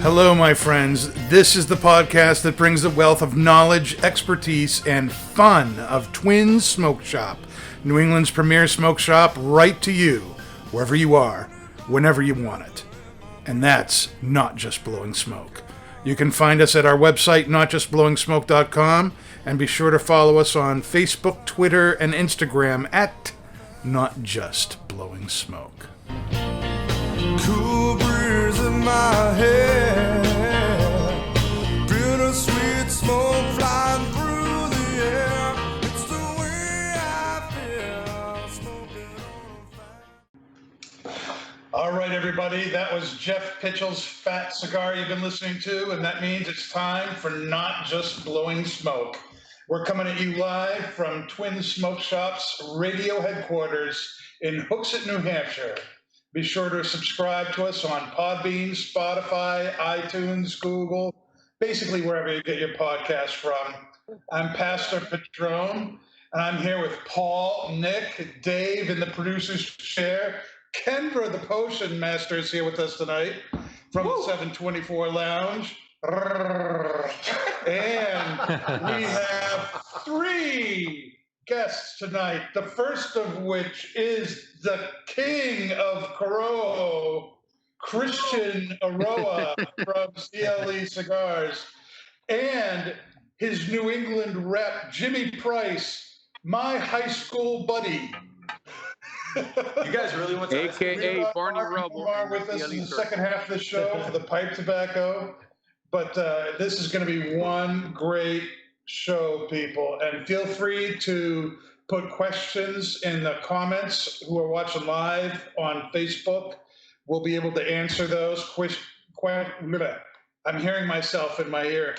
Hello, my friends. This is the podcast that brings the wealth of knowledge, expertise, and fun of Twin Smoke Shop, New England's premier smoke shop, right to you, wherever you are, whenever you want it. And that's not just blowing smoke. You can find us at our website, notjustblowingsmoke.com, and be sure to follow us on Facebook, Twitter, and Instagram at Not Just Blowing Smoke. Cool breeze in my head, bittersweet smoke flying through the air. It's the way I feel, smoking on fire. All right, everybody, that was Jeff Pitchell's Fat Cigar you've been listening to, and that means it's time for Not Just Blowing Smoke. We're coming at you live from Twin Smoke Shop's radio headquarters in Hooksett, New Hampshire. Be sure to subscribe to us on Podbean, Spotify, iTunes, Google, basically wherever you get your podcast from. I'm Pastor Padrón, and I'm here with Paul, Nick, Dave in the producer's chair. Kendra, the potion master, is here with us tonight from the 724 Lounge. And we have three guests tonight, the first of which is the king of Corojo, Christian Eiroa from CLE Cigars, and his New England rep, Jimmy Price, my high school buddy. You guys really want to AKA Barney Rubble. Mark Mormar with us in the second half of the show for the pipe tobacco. But this is going to be one great show, people. And feel free to put questions in the comments who are watching live on Facebook. We'll be able to answer those. I'm hearing myself in my ear.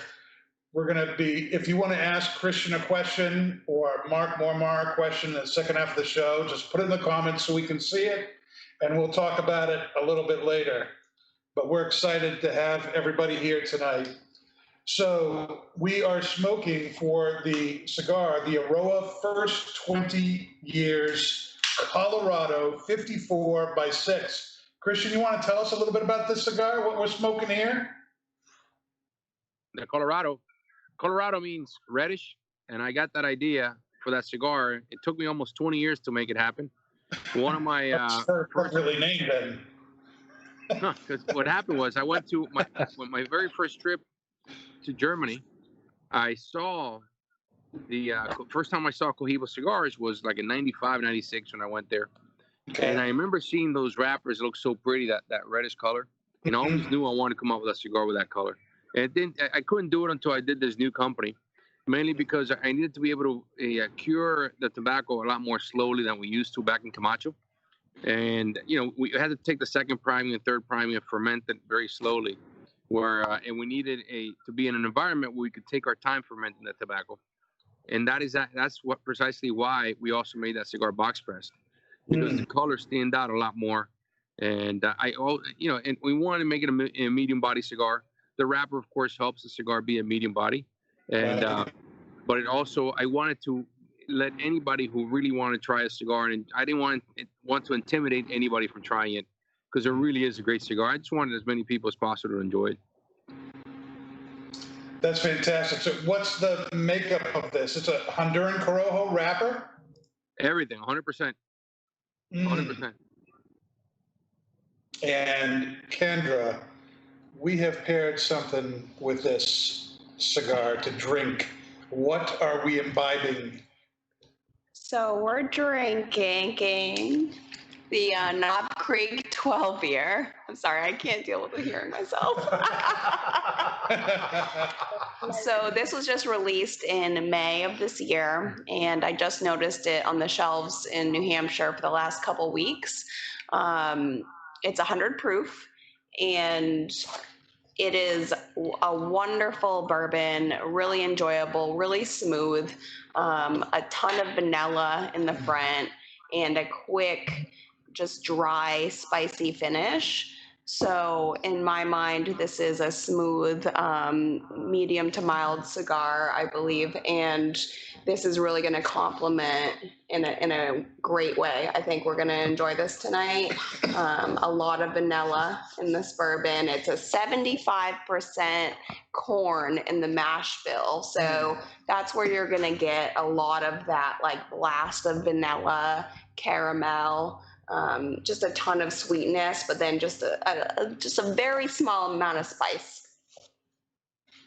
We're going to be, if you want to ask Christian a question or Mark Mormar a question in the second half of the show, just put it in the comments so we can see it, and we'll talk about it a little bit later. But we're excited to have everybody here tonight. So we are smoking for the cigar, the Eiroa First 20 Years Colorado 54 by 6. Christian, you want to tell us a little bit about this cigar, what we're smoking here? The Colorado means reddish, and I got that idea for that cigar. It took me almost 20 years to make it happen. One of my appropriately named then. Because what happened was I went to my very first trip to Germany. I saw the first time I saw Cohiba cigars was like in 95, 96 when I went there. Okay. And I remember seeing those wrappers look so pretty, that reddish color. And I always knew I wanted to come up with a cigar with that color. And I couldn't do it until I did this new company, mainly because I needed to be able to cure the tobacco a lot more slowly than we used to back in Camacho. And, you know, we had to take the second priming and third priming and ferment it very slowly. And we needed to be in an environment where we could take our time fermenting the tobacco. And that's precisely why we also made that cigar box pressed, because the colors stand out a lot more. And and we wanted to make it a medium body cigar. The wrapper, of course, helps the cigar be a medium body. And but it also, I wanted to let anybody who really wanted to try a cigar, and I didn't want to intimidate anybody from trying it, because it really is a great cigar. I just wanted as many people as possible to enjoy it. That's fantastic. So what's the makeup of this? It's a Honduran Corojo wrapper? Everything, 100%. 100%. And Kendra, we have paired something with this cigar to drink. What are we imbibing? So we're drinking the Knob Creek 12 year. I'm sorry, I can't deal with hearing myself. So this was just released in May of this year, and I just noticed it on the shelves in New Hampshire for the last couple weeks. It's 100 proof, and it is a wonderful bourbon, really enjoyable, really smooth, a ton of vanilla in the front, and a quick, just dry, spicy finish. So in my mind, this is a smooth, medium to mild cigar, I believe, and this is really going to complement in a great way. I think we're going to enjoy this tonight. A lot of vanilla in this bourbon. It's a 75% corn in the mash bill, so that's where you're going to get a lot of that like blast of vanilla, caramel. Just a ton of sweetness, but then just a very small amount of spice.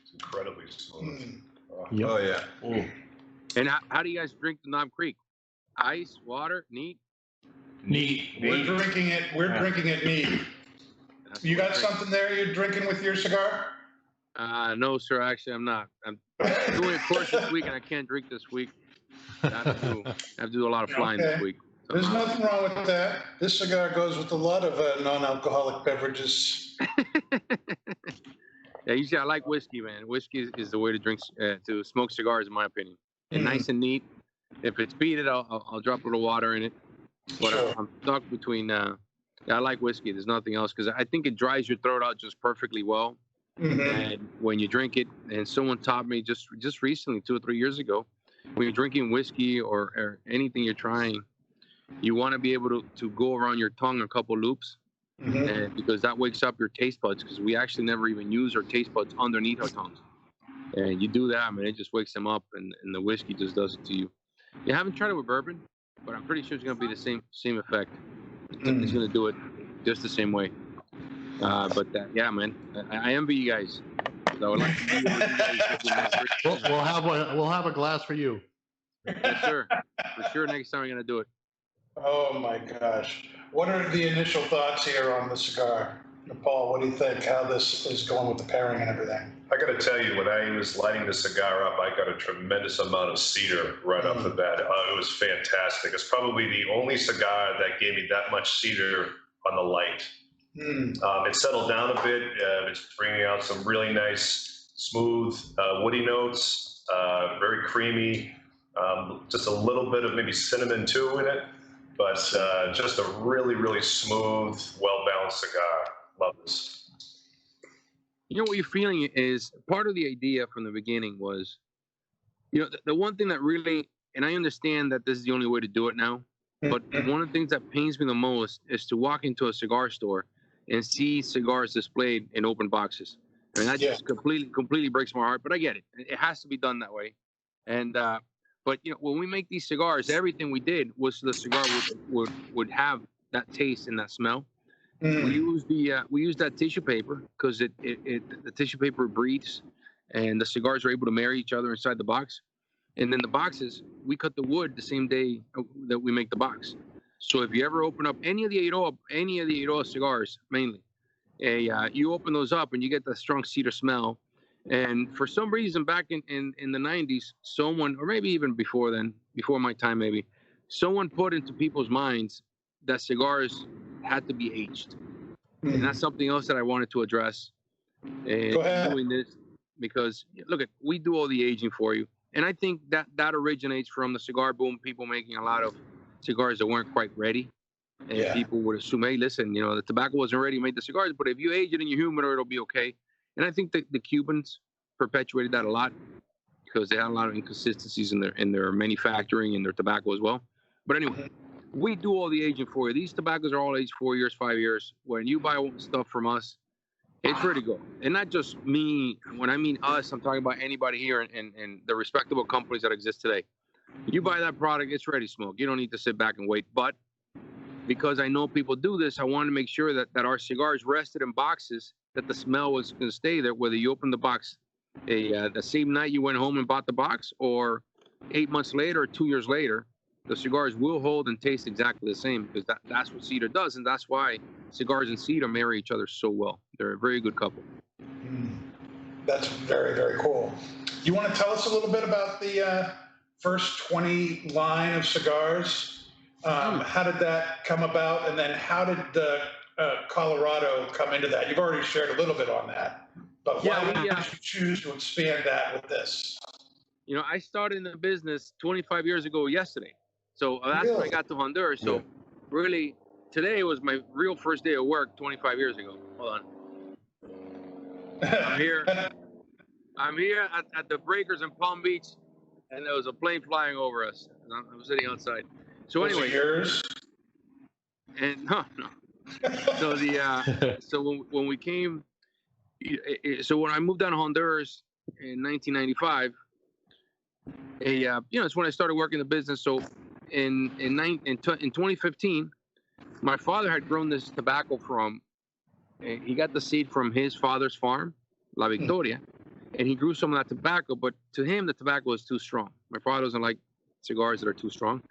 It's incredibly smooth. Yep. Oh yeah. Mm. And how do you guys drink the Knob Creek? Ice, water, neat? Neat. We're drinking it. We're drinking it neat. That's You what got I drink. something there you're drinking with your cigar? No, sir. Actually, I'm not. I'm doing a course this week, and I can't drink this week. I have to do a lot of flying this Okay. week. So, There's nothing wrong with that. This cigar goes with a lot of non-alcoholic beverages. Yeah, usually I like whiskey, man. Whiskey is the way to drink, to smoke cigars, in my opinion. And nice and neat. If it's peated, I'll drop a little water in it. But Sure. I'm stuck between. I like whiskey. There's nothing else because I think it dries your throat out just perfectly well. And when you drink it, and someone taught me just recently, 2 or 3 years ago, when you're drinking whiskey or anything you're trying, you want to be able to go around your tongue a couple loops, and because that wakes up your taste buds. Because we actually never even use our taste buds underneath our tongues, and you do that, man, it just wakes them up, and the whiskey just does it to you. You haven't tried it with bourbon, but I'm pretty sure it's gonna be the same effect. It's gonna do it just the same way. But yeah, man, I envy you guys. So I would like to see what you guys do. We'll have a glass for you. Yes, sir. For sure, next time we're gonna do it. Oh my gosh. What are the initial thoughts here on the cigar? Paul, what do you think? How this is going with the pairing and everything? I got to tell you, when I was lighting the cigar up, I got a tremendous amount of cedar right off the bat. It was fantastic. It's probably the only cigar that gave me that much cedar on the light. It settled down a bit. It's bringing out some really nice, smooth, woody notes, very creamy, just a little bit of maybe cinnamon too in it, but just a really, really smooth, well-balanced cigar. Love this. You know what you're feeling is part of the idea from the beginning was, you know, the one thing that really, and I understand that this is the only way to do it now, but one of the things that pains me the most is to walk into a cigar store and see cigars displayed in open boxes. I mean, that just completely breaks my heart, but I get it. It has to be done that way. And, but you know, when we make these cigars, everything we did was so the cigar would have that taste and that smell. We use that tissue paper because the tissue paper breathes, and the cigars are able to marry each other inside the box. And then the boxes, we cut the wood the same day that we make the box. So if you ever open up any of the Eiroa cigars, mainly, you open those up and you get that strong cedar smell. And for some reason, back in the 90s, someone, or maybe even before then, before my time maybe, someone put into people's minds that cigars had to be aged. And that's something else that I wanted to address. And Go ahead. doing this because, look, we do all the aging for you. And I think that originates from the cigar boom, people making a lot of cigars that weren't quite ready. And people would assume, hey, listen, you know, the tobacco wasn't ready to make the cigars, but if you age it in your humidor, it'll be okay. And I think that the Cubans perpetuated that a lot because they had a lot of inconsistencies in their manufacturing and their tobacco as well. But anyway, we do all the aging for you. These tobaccos are all aged 4 years, 5 years. When you buy stuff from us, it's ready to go. And not just me. When I mean us, I'm talking about anybody here and the respectable companies that exist today. You buy that product, it's ready to smoke. You don't need to sit back and wait. But because I know people do this, I want to make sure that our cigars rested in boxes, that the smell was going to stay there, whether you open the box the same night you went home and bought the box, or 8 months later or 2 years later, the cigars will hold and taste exactly the same because that's what cedar does. And that's why cigars and cedar marry each other so well. They're a very good couple. That's very, very cool. You want to tell us a little bit about the first 20 line of cigars? How did that come about? And then how did Colorado come into that? You've already shared a little bit on that, but why did you choose to expand that with this? You know, I started in the business 25 years ago yesterday. So that's when I got to Honduras. So really, today was my real first day of work 25 years ago. Hold on. I'm here. I'm here at the breakers in Palm Beach, and there was a plane flying over us. I'm sitting outside. So Was it anyway, yours? and no. So so when we came, so when I moved down to Honduras in 1995, it's when I started working the business. So in 2015, my father had grown this tobacco from. He got the seed from his father's farm, La Victoria, and he grew some of that tobacco. But to him, the tobacco was too strong. My father doesn't like cigars that are too strong,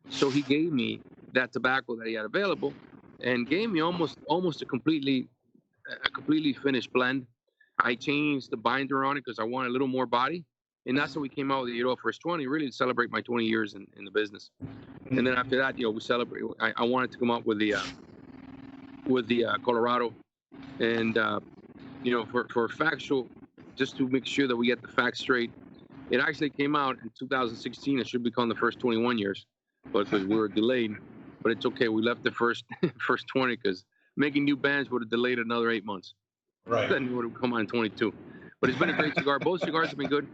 so he gave me that tobacco that he had available, and gave me almost a completely finished blend. I changed the binder on it because I wanted a little more body, and that's when we came out with the Eiroa First 20, really to celebrate my 20 years in the business. And then after that, we celebrate. I wanted to come up with the Colorado. And, for factual, just to make sure that we get the facts straight, it actually came out in 2016. It should become the first 21 years, but because we were delayed. But it's okay. We left the first 20 because making new bands would have delayed another 8 months. Right. Then it would have come out in 22. But it's been a great cigar. Both cigars have been good.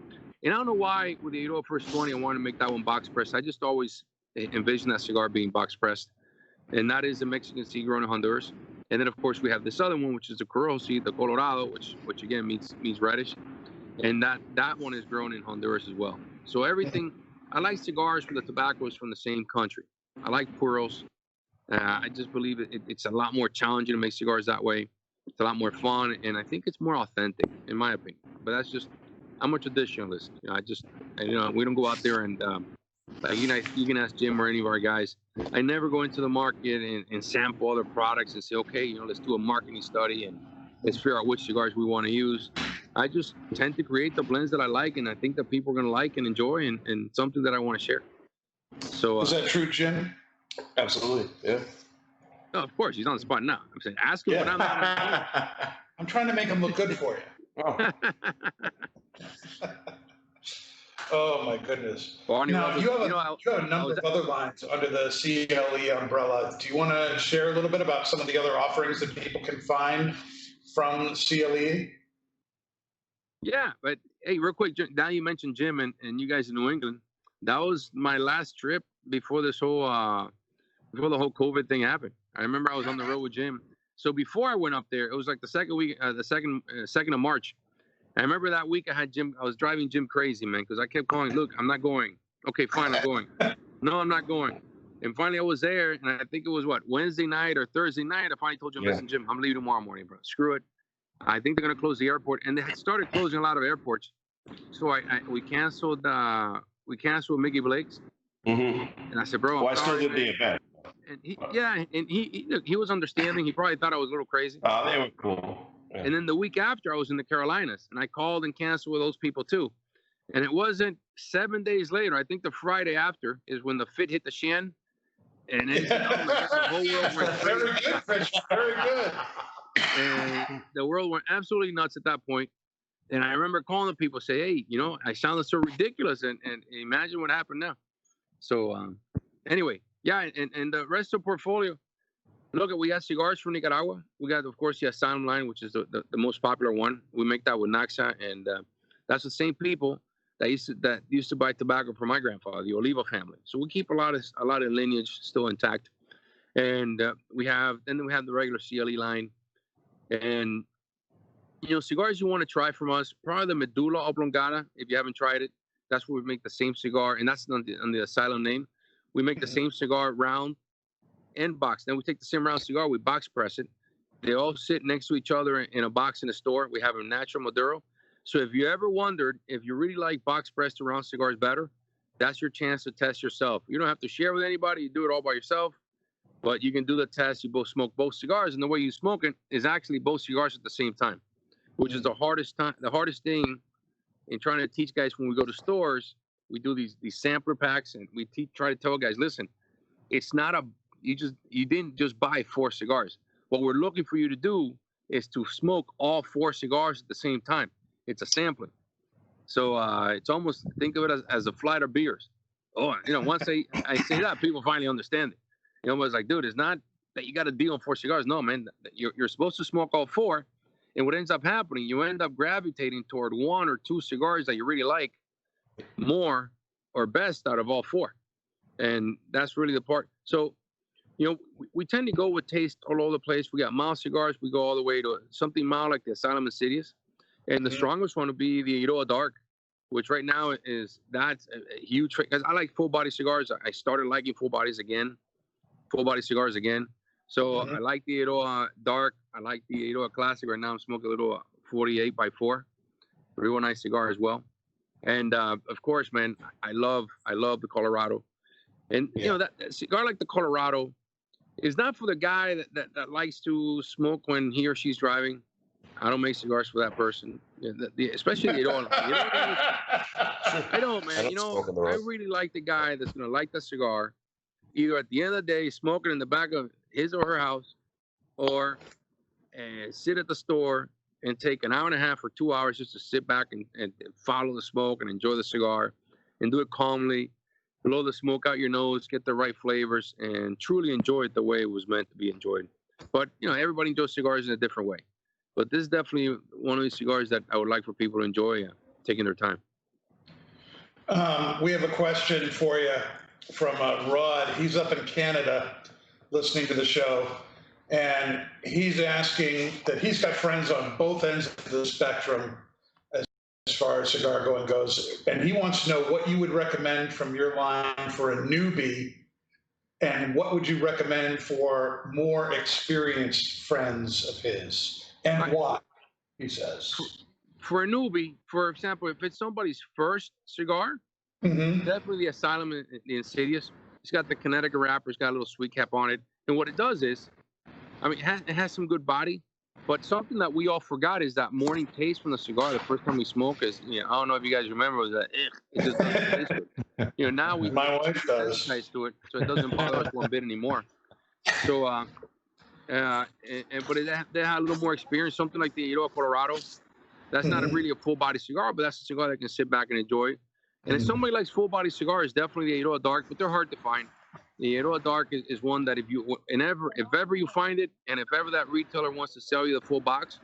And I don't know why with the Eiroa First 20, I wanted to make that one box pressed. I just always envisioned that cigar being box pressed. And that is a Mexican seed grown in Honduras. And then, of course, we have this other one, which is the Corojo seed, the Colorado, which again means reddish. And that one is grown in Honduras as well. So everything, I like cigars where the tobacco is from the same country. I like puros. I just believe it's a lot more challenging to make cigars that way. It's a lot more fun, and I think it's more authentic, in my opinion. But that's just, I'm a traditionalist. We don't go out there and, you can ask Jim or any of our guys. I never go into the market and sample other products and say, okay, let's do a marketing study and let's figure out which cigars we want to use. I just tend to create the blends that I like, and I think that people are going to like and enjoy, and something that I want to share. So Is that true, Jim? Absolutely, yeah. No, of course, he's on the spot now. I'm saying, ask him, but I'm not. I'm trying to make him look good for you. Oh. Oh my goodness! Well, anyway, Now you have a number of other lines under the CLE umbrella. Do you want to share a little bit about some of the other offerings that people can find from CLE? Yeah, but hey, real quick, now you mentioned Jim and you guys in New England. That was my last trip before this whole before the whole COVID thing happened. I remember I was on the road with Jim. So before I went up there, it was like the second week, the second of March. I remember that week I had Jim. I was driving Jim crazy, man, because I kept calling. Look, I'm not going. Okay, fine, I'm going. No, I'm not going. And finally, I was there, and I think it was Wednesday night or Thursday night. I finally told Jim, listen, Jim, I'm leaving tomorrow morning, bro. Screw it. I think they're gonna close the airport, and they had started closing a lot of airports. So we canceled Mickey Blake's. Mm-hmm. And I said, bro, well, I still did the event. And he was understanding. He probably thought I was a little crazy. Oh, they were cool. Yeah. And then the week after, I was in the Carolinas, and I called and canceled with those people too. And it wasn't 7 days later. I think the Friday after is when the fit hit the shin, and then the whole world went crazy. Very good, Rich. Very good. And the world went absolutely nuts at that point. And I remember calling the people, say, hey, I sounded so ridiculous, and imagine what happened now. So anyway, yeah, and the rest of the portfolio. Look, we got cigars from Nicaragua. We got, of course, the Asylum line, which is the most popular one. We make that with Naxa, and that's the same people that used to buy tobacco from my grandfather, the Oliva family. So we keep a lot of lineage still intact. And we have the regular CLE line, and cigars you want to try from us, probably the Medulla Oblongata. If you haven't tried it, that's where we make the same cigar, and that's on the Asylum name. We make the same cigar round and box. Then we take the same round cigar, we box press it. They all sit next to each other in a box in the store. We have a natural Maduro. So if you ever wondered if you really like box pressed round cigars better, that's your chance to test yourself. You don't have to share with anybody. You do it all by yourself, but you can do the test. You both smoke both cigars, and the way you smoke it is actually both cigars at the same time, which is the hardest thing in trying to teach guys when we go to stores. We do these sampler packs, and we try to tell guys, listen, it's not you didn't just buy 4 cigars. What we're looking for you to do is to smoke all 4 cigars at the same time. It's a sampling. So it's almost, think of it as a flight of beers. Oh, once I say that, people finally understand it. It's like, dude, it's not that you got to deal on 4 cigars. No, man, you're supposed to smoke all 4. And what ends up happening, you end up gravitating toward 1 or 2 cigars that you really like more or best out of all 4. And that's really the part. So, you know, we tend to go with taste all over the place. We got mild cigars. We go all the way to something mild like the Asylum Insidious. And the strongest one would be the Eiroa Dark, which right now that's a huge, because I like full body cigars. I started liking full body cigars again. So I like the Eiroa Dark. I like the Eiroa Classic. Right now I'm smoking a little 48 by 4. Real nice cigar as well. And of course, man, I love the Colorado. And you know, that cigar like the Colorado is not for the guy that likes to smoke when he or she's driving. I don't make cigars for that person. Especially the Eiroa. I don't, man. You know, I really like the guy that's gonna like the cigar, either at the end of the day smoking in the back of his or her house, or sit at the store and take an hour and a half or 2 hours just to sit back and follow the smoke and enjoy the cigar and do it calmly, blow the smoke out your nose, get the right flavors, and truly enjoy it the way it was meant to be enjoyed. But, you know, everybody enjoys cigars in a different way. But this is definitely one of these cigars that I would like for people to enjoy taking their time. We have a question for you from Rod. He's up in Canada listening to the show. And he's asking that he's got friends on both ends of the spectrum as far as cigar going goes. And he wants to know what you would recommend from your line for a newbie, and what would you recommend for more experienced friends of his, and why, he says. For a newbie, for example, if it's somebody's first cigar, definitely the Asylum, the Insidious. It's got the Connecticut wrapper. It's got a little sweet cap on it. And what it does is, I mean, it has some good body, but something that we all forgot is that morning taste from the cigar. The first time we smoke is, you know, I don't know if you guys remember, was that it just doesn't taste good. You know, now we my wife does to it, so it doesn't bother us one bit anymore. So, but they have a little more experience. Something like the Eiroa Colorado, that's not really a full body cigar, but that's a cigar that can sit back and enjoy. And if somebody likes full body cigars, definitely the Eiroa Dark, but they're hard to find. The Eiroa Dark is one that if ever you find it, and if ever that retailer wants to sell you the full box,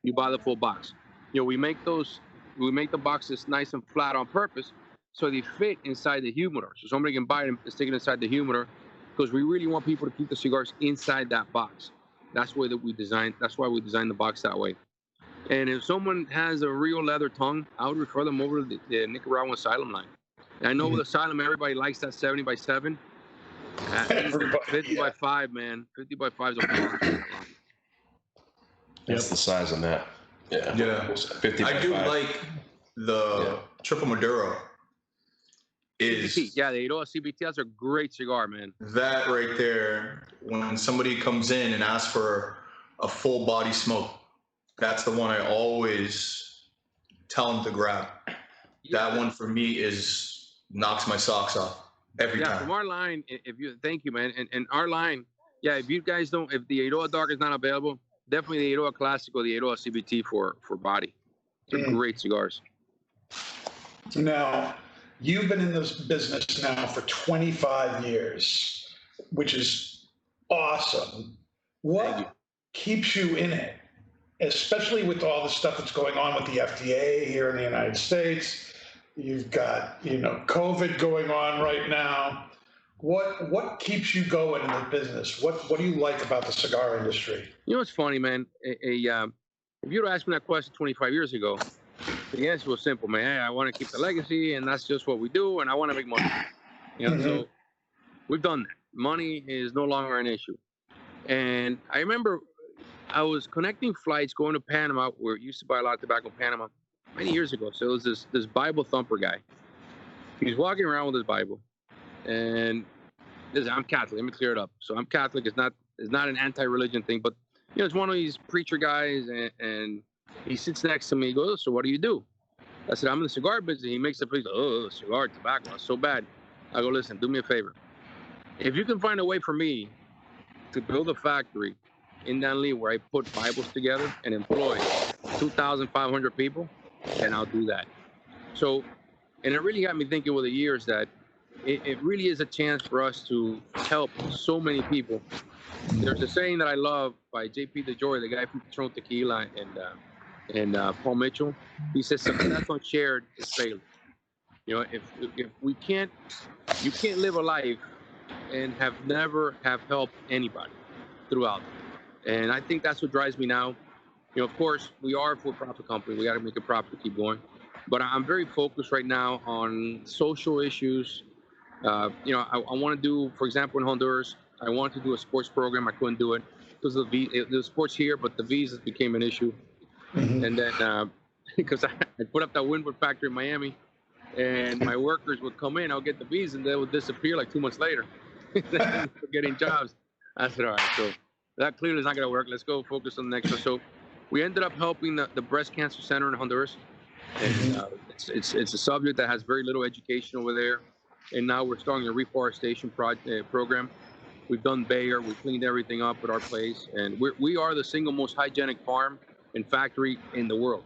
you buy the full box. You know, we make the boxes nice and flat on purpose so they fit inside the humidor. So somebody can buy it and stick it inside the humidor, because we really want people to keep the cigars inside that box. That's why we designed the box that way. And if someone has a real leather tongue, I would refer them over to the Nicaraguan Asylum line. And I know with Asylum, everybody likes that 70 by 7. 50 by 5, man. 50 by 5 is a long. That's the size of that. Yeah. 50 by I do 5. like the Triple Maduro. CBT. Yeah, the Eiroa CBT, that's a great cigar, man. That right there, when somebody comes in and asks for a full body smoke, that's the one I always tell them to grab. That one for me knocks my socks off. Every time. From our line, thank you, man. And our line, if you guys if the Eiroa Dark is not available, definitely the Eiroa Classic or the Eiroa CBT for body. They're great cigars. Now, you've been in this business now for 25 years, which is awesome. What keeps you in it, especially with all the stuff that's going on with the FDA here in the United States? You've got, COVID going on right now. What keeps you going in the business? What do you like about the cigar industry? You know, it's funny, man. If you'd asked me that question 25 years ago, the answer was simple, man. Hey, I want to keep the legacy, and that's just what we do, and I want to make money. So we've done that. Money is no longer an issue. And I remember I was connecting flights going to Panama, where we used to buy a lot of tobacco in Panama, many years ago. So it was this Bible thumper guy. He's walking around with his Bible, and listen, I'm Catholic. Let me clear it up. So I'm Catholic. It's not an anti-religion thing, but it's one of these preacher guys, and he sits next to me. He goes, "So what do you do?" I said, "I'm in the cigar business." He makes a face. "Oh, cigar, tobacco, that's so bad." I go, "Listen, do me a favor. If you can find a way for me to build a factory in Danlí where I put Bibles together and employ 2,500 people, then I'll do that." So, and it really got me thinking over the years that it really is a chance for us to help so many people There's a saying that I love by J.P. DeJoy, the guy from Padrón Tequila, and Paul Mitchell. He says, "Success unshared is failure." You know, if we can't, you can't live a life and never have helped anybody throughout. And I think that's what drives me now. You know, of course, we are a for-profit company. We got to make a profit to keep going. But I'm very focused right now on social issues. You know, I want to do, for example, in Honduras, I wanted to do a sports program. I couldn't do it because of the sports here, but the visas became an issue. And then because I put up that Windward factory in Miami, and my workers would come in, I'll get the visa, and they would disappear like 2 months later, getting jobs. I said, all right, so that clearly is not going to work. Let's go focus on the next one. So we ended up helping the breast cancer center in Honduras. And it's a subject that has very little education over there. And now we're starting a reforestation program. We've done Bayer. We cleaned everything up at our place. And we are the single most hygienic farm and factory in the world.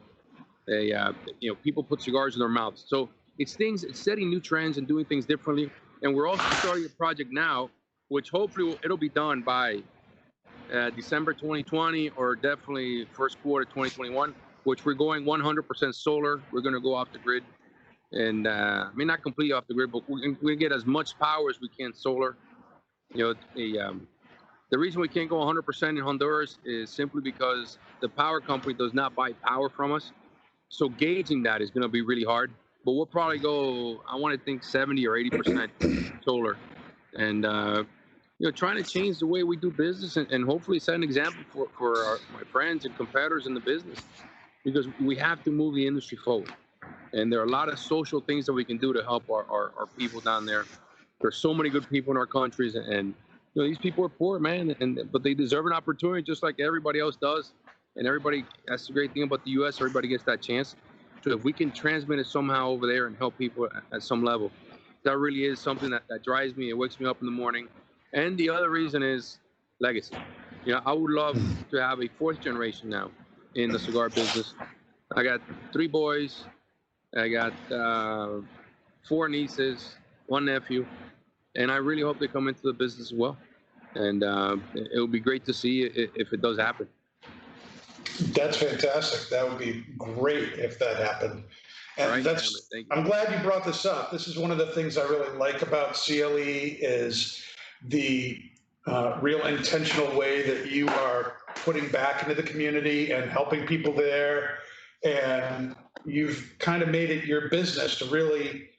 You know, people put cigars in their mouths. So it's setting new trends and doing things differently. And we're also starting a project now, which hopefully it'll be done by December 2020 or definitely first quarter 2021, which we're going 100% solar. We're going to go off the grid. And I mean, not completely off the grid, but we're going to get as much power as we can solar. You know, the reason we can't go 100% in Honduras is simply because the power company does not buy power from us. So gauging that is going to be really hard. But we'll probably go, I want to think 70 or 80% solar. And, you know, trying to change the way we do business and hopefully set an example for my friends and competitors in the business, because we have to move the industry forward. And there are a lot of social things that we can do to help our people down there. There's so many good people in our countries, and you know, these people are poor, man, but they deserve an opportunity just like everybody else does. And everybody, that's the great thing about the U.S., everybody gets that chance. So if we can transmit it somehow over there and help people at some level, that really is something that drives me. It wakes me up in the morning. And the other reason is legacy. You know, I would love to have a fourth generation now in the cigar business. I got 3 boys. I got 4 nieces, 1 nephew, and I really hope they come into the business as well. And it would be great to see if it does happen. That's fantastic. That would be great if that happened. And Thank you. I'm glad you brought this up. This is one of the things I really like about CLE is the real intentional way that you are putting back into the community and helping people there. And you've kind of made it your business to really,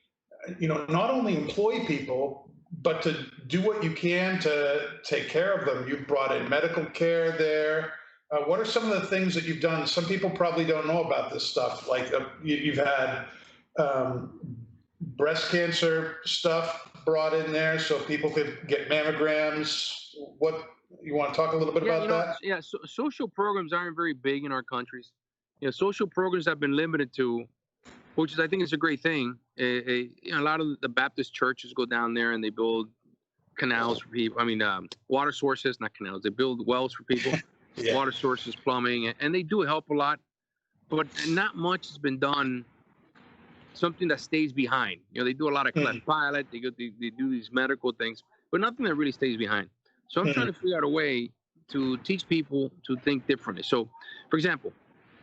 you know, not only employ people, but to do what you can to take care of them. You've brought in medical care there. What are some of the things that you've done? Some people probably don't know about this stuff. Like you've had breast cancer stuff brought in there so people could get mammograms. What, you want to talk a little bit about that? Yeah, so social programs aren't very big in our countries. You know, social programs have been limited to, which is, I think, is a great thing. You know, a lot of the Baptist churches go down there and they build canals for people. I mean, water sources, not canals. They build wells for people, yeah. Water sources, plumbing, and they do help a lot. But not much has been done, something that stays behind. You know, they do a lot of cleft pilot. They do these medical things, but nothing that really stays behind. So I'm trying to figure out a way to teach people to think differently. So, for example,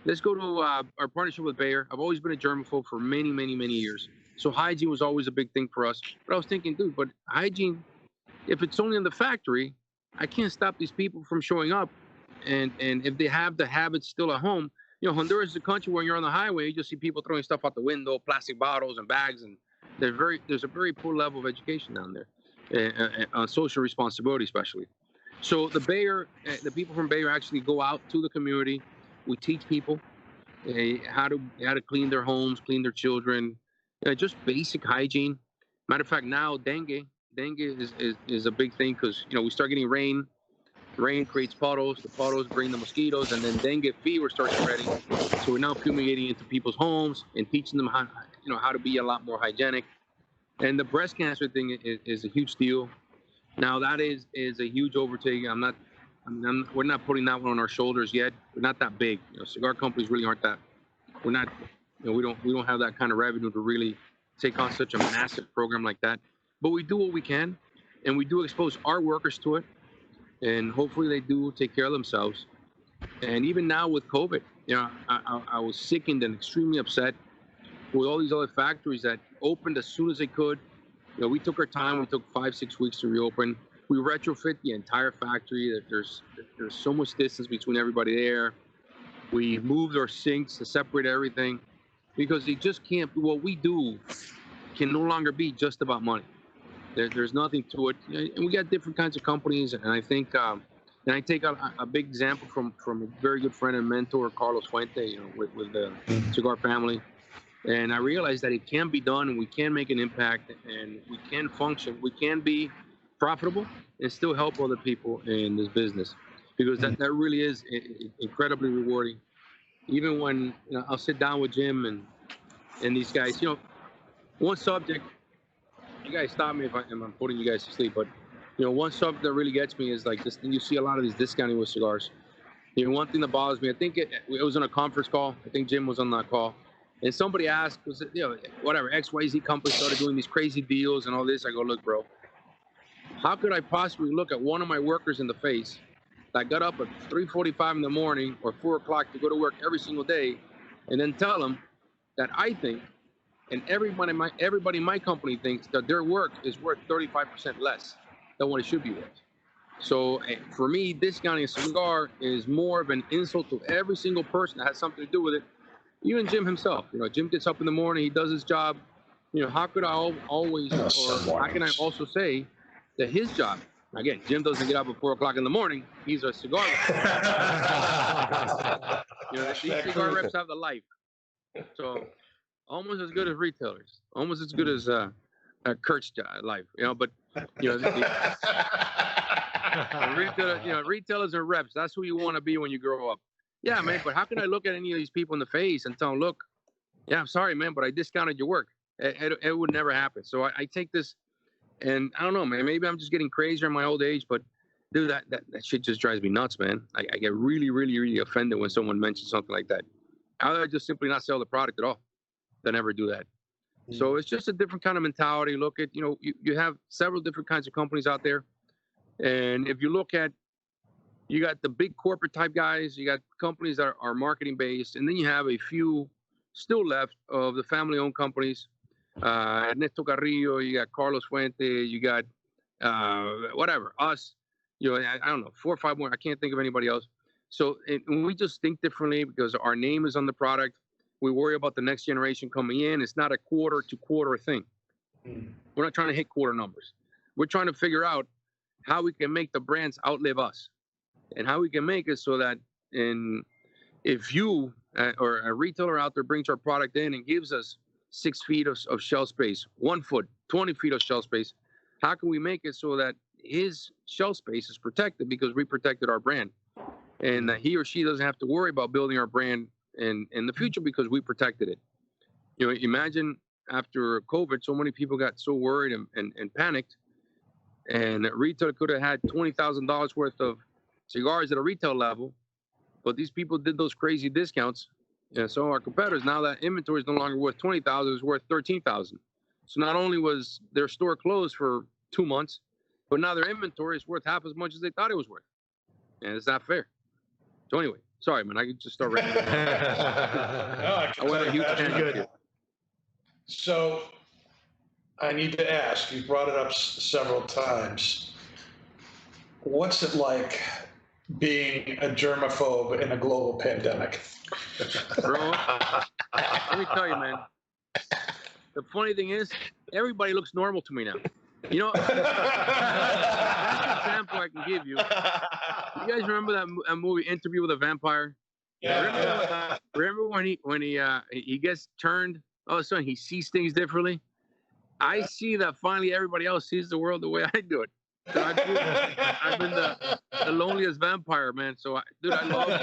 let's go to our partnership with Bayer. I've always been a germaphobe for many, many, many years. So hygiene was always a big thing for us. But I was thinking, dude, but hygiene, if it's only in the factory, I can't stop these people from showing up. And if they have the habits still at home, you know, Honduras is a country where you're on the highway, you just see people throwing stuff out the window, plastic bottles and bags, and there's a very poor level of education down there, on social responsibility especially. So the people from Bayer actually go out to the community. We teach people how to clean their homes, clean their children, just basic hygiene. Matter of fact, now dengue is a big thing because, you know, we start getting rain. Rain creates puddles. The puddles bring the mosquitoes, and then dengue fever starts spreading. So we're now fumigating into people's homes and teaching them how to be a lot more hygienic. And the breast cancer thing is a huge deal. Now that is a huge overtake. We're not putting that one on our shoulders yet. We're not that big. You know, cigar companies really aren't that. We're not. You know, we don't have that kind of revenue to really take on such a massive program like that. But we do what we can, and we do expose our workers to it. and hopefully they do take care of themselves. And even now with COVID, you know, I was sickened and extremely upset with all these other factories that opened as soon as they could. You know, we took our time. We took 5-6 weeks to reopen. We retrofit the entire factory. That there's so much distance between everybody there. We moved our sinks to separate everything because it just can't. What we do can no longer be just about money. There's nothing to it. And we got different kinds of companies. And I think, and I take a big example from a very good friend and mentor, Carlos Fuente, you know, with the Cigar family. And I realized that it can be done, and we can make an impact, and we can function. We can be profitable and still help other people in this business, because that really is incredibly rewarding. Even when, you know, I'll sit down with Jim and these guys, you know, one subject, you guys stop me if I'm putting you guys to sleep, but, you know, one subject that really gets me is like this. You see a lot of these discounting with cigars. You know, one thing that bothers me, I think it was on a conference call. I think Jim was on that call. And somebody asked, was it, you know, whatever, XYZ company started doing these crazy deals and all this. I go, look, bro, how could I possibly look at one of my workers in the face that got up at 3:45 in the morning or 4 o'clock to go to work every single day, and then tell them that I think, and everybody in my company thinks that their work is worth 35% less than what it should be worth. So for me, discounting a cigar is more of an insult to every single person that has something to do with it. Even Jim himself, you know, Jim gets up in the morning, he does his job. You know, how could I always, or how can I also say that his job, again, Jim doesn't get up at 4 o'clock in the morning, he's a cigar rep. You know, these cigar reps have the life. So almost as good as retailers, almost as good as Kurt's life, you know, but, you know, retailers and reps, that's who you want to be when you grow up. Yeah, man, but how can I look at any of these people in the face and tell them, look, yeah, I'm sorry, man, but I discounted your work. It would never happen. So I take this, and I don't know, man, maybe I'm just getting crazier in my old age, but dude, that shit just drives me nuts, man. I get really, really, really offended when someone mentions something like that. I would just simply not sell the product at all. They never do that. So it's just a different kind of mentality. Look at, you know, you have several different kinds of companies out there. And if you look at, you got the big corporate type guys, you got companies that are marketing based, and then you have a few still left of the family owned companies. Ernesto Carrillo, you got Carlos Fuente, you got whatever, us, you know, I don't know, 4 or 5 more. I can't think of anybody else. So we just think differently because our name is on the product. We worry about the next generation coming in. It's not a quarter to quarter thing. We're not trying to hit quarter numbers. We're trying to figure out how we can make the brands outlive us, and how we can make it so that if you or a retailer out there brings our product in and gives us 6 feet of shelf space, 1 foot, 20 feet of shelf space, how can we make it so that his shelf space is protected because we protected our brand, and that he or she doesn't have to worry about building our brand in the future because we protected it. You know, imagine after COVID, so many people got so worried and panicked, and a retailer could have had $20,000 worth of cigars at a retail level, but these people did those crazy discounts. And so our competitors, now that inventory is no longer worth $20,000, it's worth $13,000. So not only was their store closed for 2 months, but now their inventory is worth half as much as they thought it was worth. And it's not fair. So anyway, sorry, man, I could just start ranting. I went a huge tangent here. So I need to ask, you brought it up several times. What's it like being a germaphobe in a global pandemic? Bro, let me tell you, man. The funny thing is, everybody looks normal to me now. You know, that's an example I can give you. You guys remember that movie, Interview with a Vampire? Yeah. Remember when he gets turned? All of a sudden, he sees things differently. I see that finally everybody else sees the world the way I do it. So I've been the loneliest vampire, man. So, dude, I love it.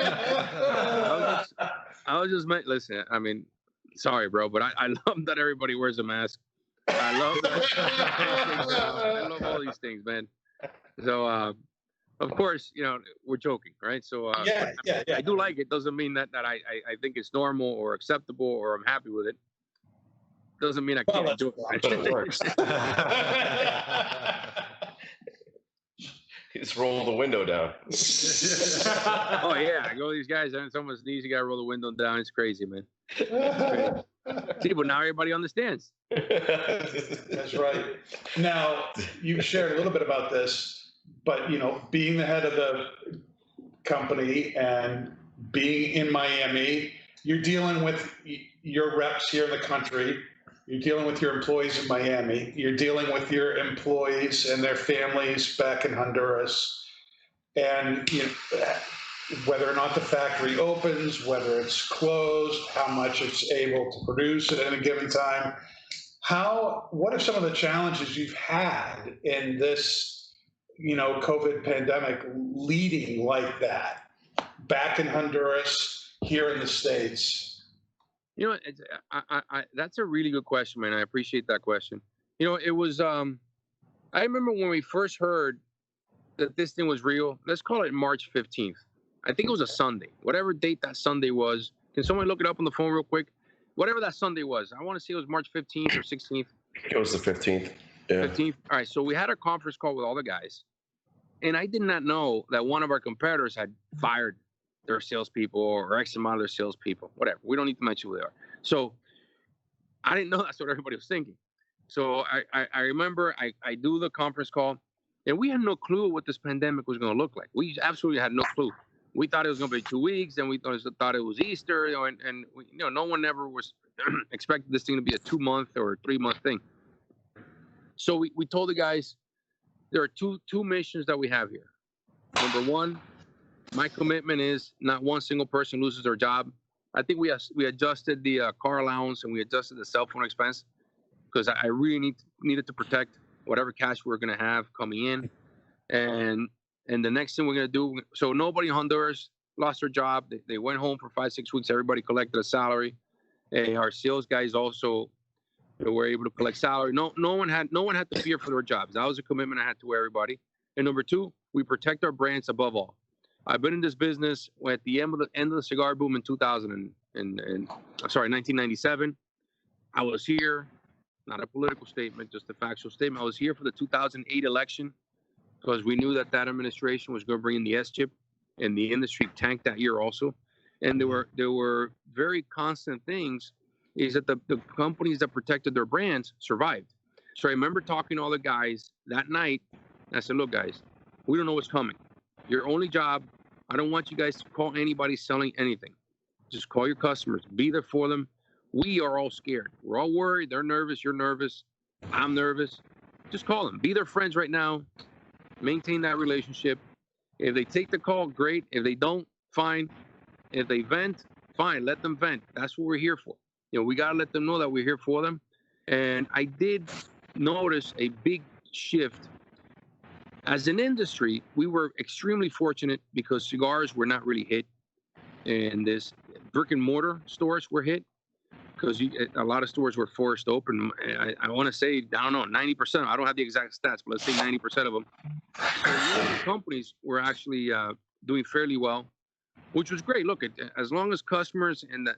I was just listen, I mean, sorry, bro, but I love that everybody wears a mask. I love that. I love all these things, man. So, of course, you know, we're joking, right? So, Yeah. I do like it. Doesn't mean that I think it's normal or acceptable or I'm happy with it. Doesn't mean I can't do it. But it works. Just roll the window down. Oh yeah, I go these guys and someone sneezes, you gotta roll the window down. It's crazy, man. See, but now everybody understands. That's right. Now, you shared a little bit about this, but being the head of the company and being in Miami, you're dealing with your reps here in the country. You're dealing with your employees in Miami. You're dealing with your employees and their families back in Honduras. And whether or not the factory opens, whether it's closed, how much it's able to produce at any given time. What are some of the challenges you've had in this, COVID pandemic leading like that, back in Honduras, here in the States? That's a really good question, man. I appreciate that question. It was, I remember when we first heard that this thing was real, let's call it March 15th. I think it was a Sunday, whatever date that Sunday was. Can someone look it up on the phone real quick? Whatever that Sunday was. I want to say it was March 15th or 16th. It was the 15th. Yeah. 15th. All right. So we had a conference call with all the guys. And I did not know that one of our competitors had fired their salespeople or X amount of their salespeople, whatever. We don't need to mention who they are. So I didn't know that's what everybody was thinking. So I remember I do the conference call, and we had no clue what this pandemic was going to look like. We absolutely had no clue. We thought it was going to be 2 weeks, and we thought it was Easter, and no one ever was expected this thing to be a 2-month or 3-month thing. So we told the guys there are two missions that we have here. Number one, my commitment is not one single person loses their job. I think we adjusted the car allowance and we adjusted the cell phone expense because I really needed to protect whatever cash we're going to have coming in. And the next thing we're going to do, so nobody in Honduras lost their job. They went home for 5-6 weeks. Everybody collected a salary. And our sales guys also were able to collect salary. No one had to fear for their jobs. That was a commitment I had to everybody. And number two, we protect our brands above all. I've been in this business at the end of the cigar boom in 1997. I was here, not a political statement, just a factual statement. I was here for the 2008 election because we knew that administration was going to bring in the S-chip, and the industry tanked that year also. And there were very constant things is that the companies that protected their brands survived. So I remember talking to all the guys that night, and I said, look, guys, we don't know what's coming. Your only job, I don't want you guys to call anybody selling anything. Just call your customers. Be there for them. We are all scared. We're all worried. They're nervous. You're nervous. I'm nervous. Just call them. Be their friends right now. Maintain that relationship. If they take the call, great. If they don't, fine. If they vent, fine. Let them vent. That's what we're here for. We got to let them know that we're here for them. And I did notice a big shift. As an industry, we were extremely fortunate because cigars were not really hit. And this brick and mortar stores were hit because a lot of stores were forced open. I want to say, I don't know, 90%. I don't have the exact stats, but let's say 90% of them. So the companies were actually doing fairly well, which was great. Look, as long as customers and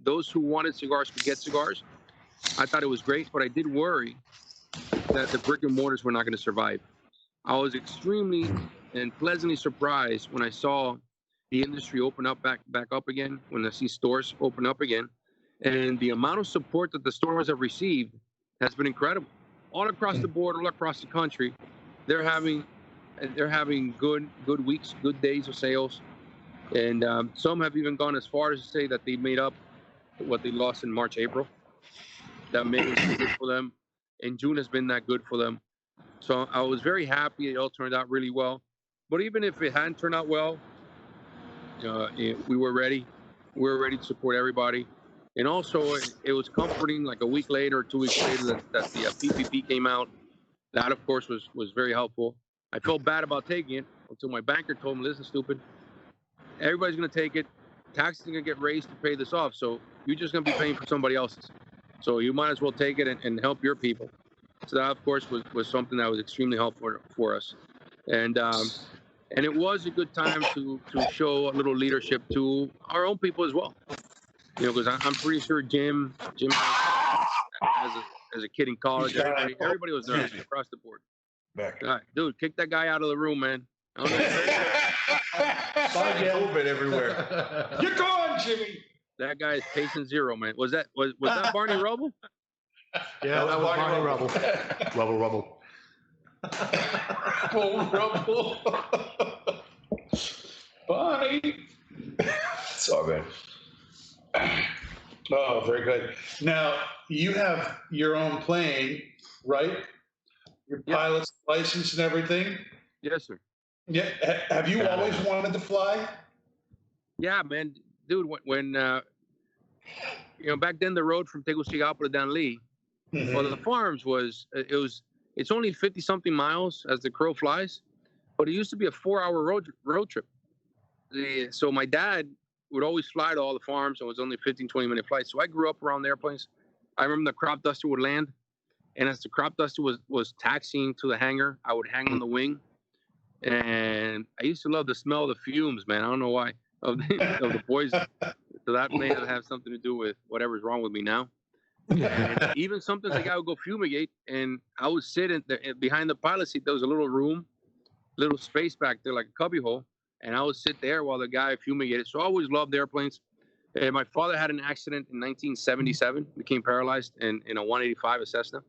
those who wanted cigars could get cigars, I thought it was great. But I did worry that the brick and mortars were not going to survive. I was extremely and pleasantly surprised when I saw the industry open up back up again, when I see stores open up again. And the amount of support that the stores have received has been incredible. All across the board, all across the country, they're having good weeks, good days of sales. And some have even gone as far as to say that they made up what they lost in March, April. That made it good for them. And June has been that good for them. So I was very happy it all turned out really well. But even if it hadn't turned out well, we were ready. We were ready to support everybody. And also, it was comforting, like a week later, 2 weeks later, that the PPP came out. That, of course, was very helpful. I felt bad about taking it until my banker told me, listen, stupid, everybody's going to take it. Taxes are going to get raised to pay this off. So you're just going to be paying for somebody else's. So you might as well take it and help your people. So that, of course, was something that was extremely helpful for us. And it was a good time to show a little leadership to our own people as well. Because I'm pretty sure Jim as a kid in college, everybody was nervous across the board. Back. All right, dude, kick that guy out of the room, man. I don't know. Sorry, COVID everywhere. You're gone, Jimmy. That guy is patient zero, man. Was that Barney Rubble? Yeah, that was Barney Rubble. Rubble. Rubble. Bonnie. It's all good. Oh, very good. Now, you have your own plane, right? Your Yep. pilot's license and everything? Yes, sir. Yeah. Have you always wanted to fly? Yeah, man, dude. When back then the road from Tegucigalpa to Danlí, well, the farms it's only 50-something miles as the crow flies, but it used to be a 4-hour road trip. So my dad would always fly to all the farms, and it was only 15-20-minute flights. So I grew up around the airplanes. I remember the crop duster would land, and as the crop duster was taxiing to the hangar, I would hang on the wing, and I used to love the smell of the fumes, man. I don't know why of the poison. So that may have something to do with whatever's wrong with me now. And even sometimes the guy would go fumigate, and I would sit behind the pilot seat. There was a little room, little space back there, like a cubby hole, and I would sit there while the guy fumigated. So I always loved airplanes. And my father had an accident in 1977, became paralyzed in a 185 Cessna.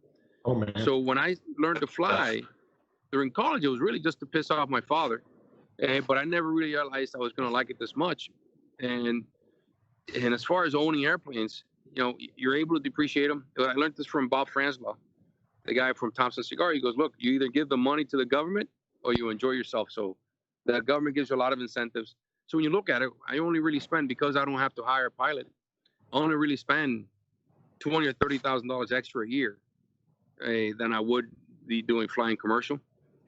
Oh, man. So when I learned to fly during college, it was really just to piss off my father. But I never really realized I was going to like it this much. And as far as owning airplanes, you're able to depreciate them. I learned this from Bob Franzlaw, the guy from Thompson Cigar. He goes, look, you either give the money to the government or you enjoy yourself. So the government gives you a lot of incentives. So when you look at it, I only really spend, because I don't have to hire a pilot, I only really spend $20,000 or $30,000 extra a year than I would be doing flying commercial.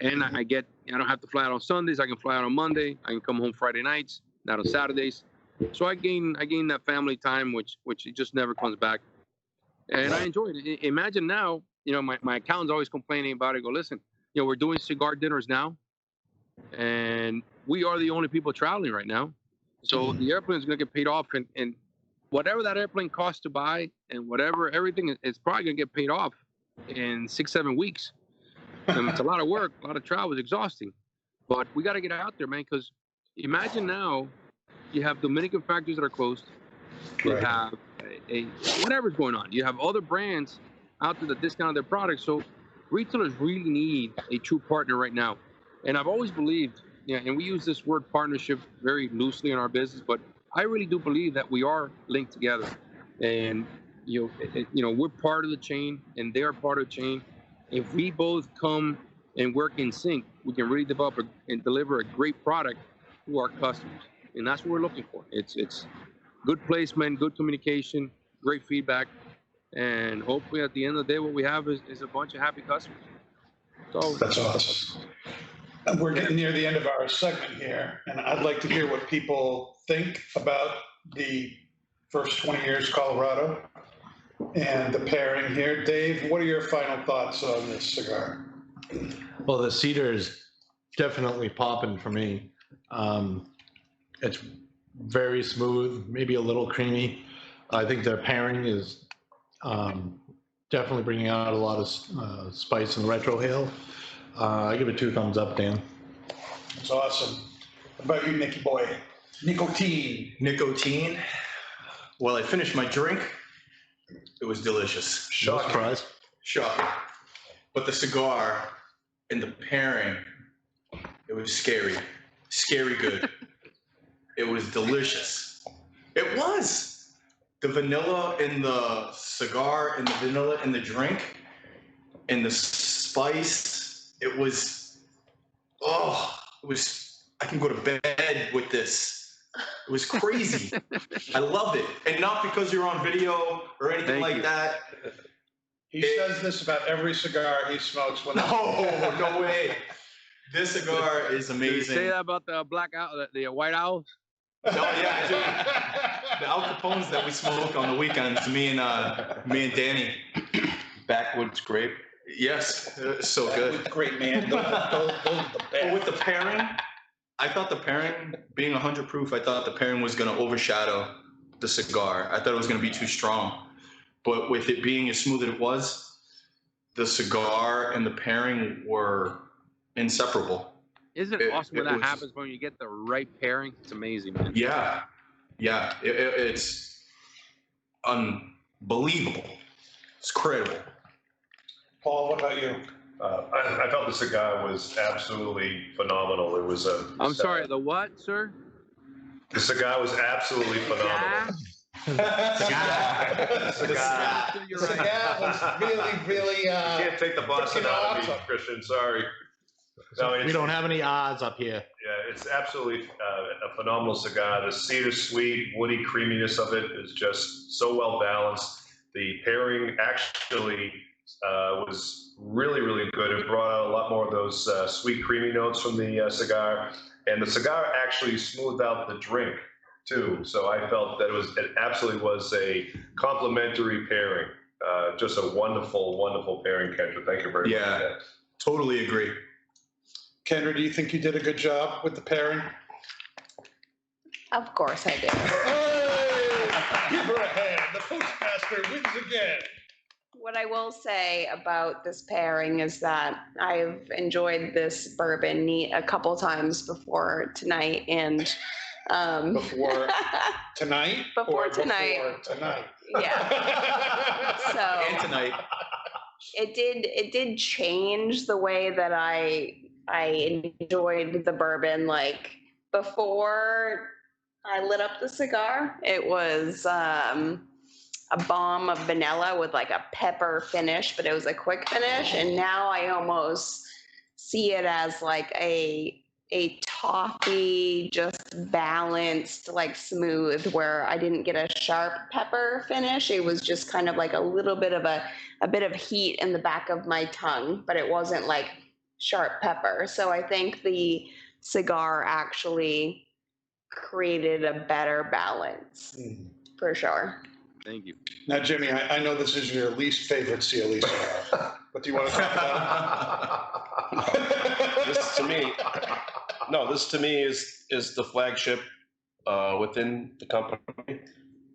And I don't have to fly out on Sundays. I can fly out on Monday. I can come home Friday nights, not on Saturdays. So I gain that family time, which it just never comes back. And I enjoy it. Imagine now, my accountant's always complaining about it. Go, listen, we're doing cigar dinners now, and we are the only people traveling right now. So the airplane is going to get paid off, and whatever that airplane costs to buy, and everything is probably going to get paid off in 6-7 weeks. And it's a lot of work, a lot of travel, it's exhausting. But we got to get out there, man, because imagine now you have Dominican factories that are closed. You have whatever's going on. You have other brands out there that discount their products. So retailers really need a true partner right now. And I've always believed, and we use this word partnership very loosely in our business, but I really do believe that we are linked together. And, we're part of the chain and they're part of the chain. If we both come and work in sync, we can really develop and deliver a great product to our customers. And that's what we're looking for. It's good placement, good communication, great feedback. And hopefully at the end of the day, what we have is a bunch of happy customers. So That's awesome. And we're getting near the end of our segment here, and I'd like to hear what people think about the first 20 years Colorado and the pairing here. Dave, what are your final thoughts on this cigar? Well, the cedar is definitely popping for me. It's very smooth, maybe a little creamy. I think their pairing is definitely bringing out a lot of spice and retrohale. I give it 2 thumbs up, Dan. It's awesome. What about you, Nicky boy? Nicotine. Nicotine. Well, I finished my drink. It was delicious. No surprise. Shocking. But the cigar and the pairing, it was scary. Scary good. It was delicious. It was. The vanilla in the cigar and the vanilla in the drink and the spice, it was, I can go to bed with this. It was crazy. I loved it. And not because you're on video or anything like that. He says this about every cigar he smokes. No way. This cigar is Did amazing. you say that about the black owl, the white owls? No, yeah, dude. The Al Capones that we smoke on the weekends, me and Danny. Backwoods grape. Yes, so good. Great, man. Those are the But best. with the pairing, I thought the pairing, being 100 proof, I thought the pairing was going to overshadow the cigar. I thought it was going to be too strong. But with it being as smooth as it was, the cigar and the pairing were inseparable. Isn't it awesome when it that was- happens when you get the right pairing? It's amazing, man. Yeah, it's unbelievable. It's credible. Paul, what about you? I felt the cigar was absolutely phenomenal. It was a. I'm sorry, the what, sir? The cigar was absolutely phenomenal. Yeah. Cigar. You're The right. cigar was really, really. You can't take the Boston out of me, awesome. Christian. Sorry. No, We don't have any odds up here. Yeah, it's absolutely a phenomenal cigar. The cedar sweet, woody creaminess of it is just so well balanced. The pairing actually was really, really good. It brought out a lot more of those sweet, creamy notes from the cigar. And the cigar actually smoothed out the drink, too. So I felt that it absolutely was a complimentary pairing. Just a wonderful, wonderful pairing, Kendra. Thank you very much. Yeah, totally agree. Kendra, do you think you did a good job with the pairing? Of course I did. Hey, give her a hand. The postmaster wins again. What I will say about this pairing is that I've enjoyed this bourbon neat a couple times before tonight, and Before tonight? Before or tonight. Before tonight. yeah. And So tonight, it did change the way that I enjoyed the bourbon. Like before I lit up the cigar, it was a bomb of vanilla with like a pepper finish, but it was a quick finish. And now I almost see it as like a toffee, just balanced, like smooth, where I didn't get a sharp pepper finish. It was just kind of like a little bit of a bit of heat in the back of my tongue, but it wasn't like sharp pepper. So I think the cigar actually created a better balance for sure. Thank you. Now, Jimmy, I know this is your least favorite CLE cigar. What do you want to talk about? This to me is the flagship within the company.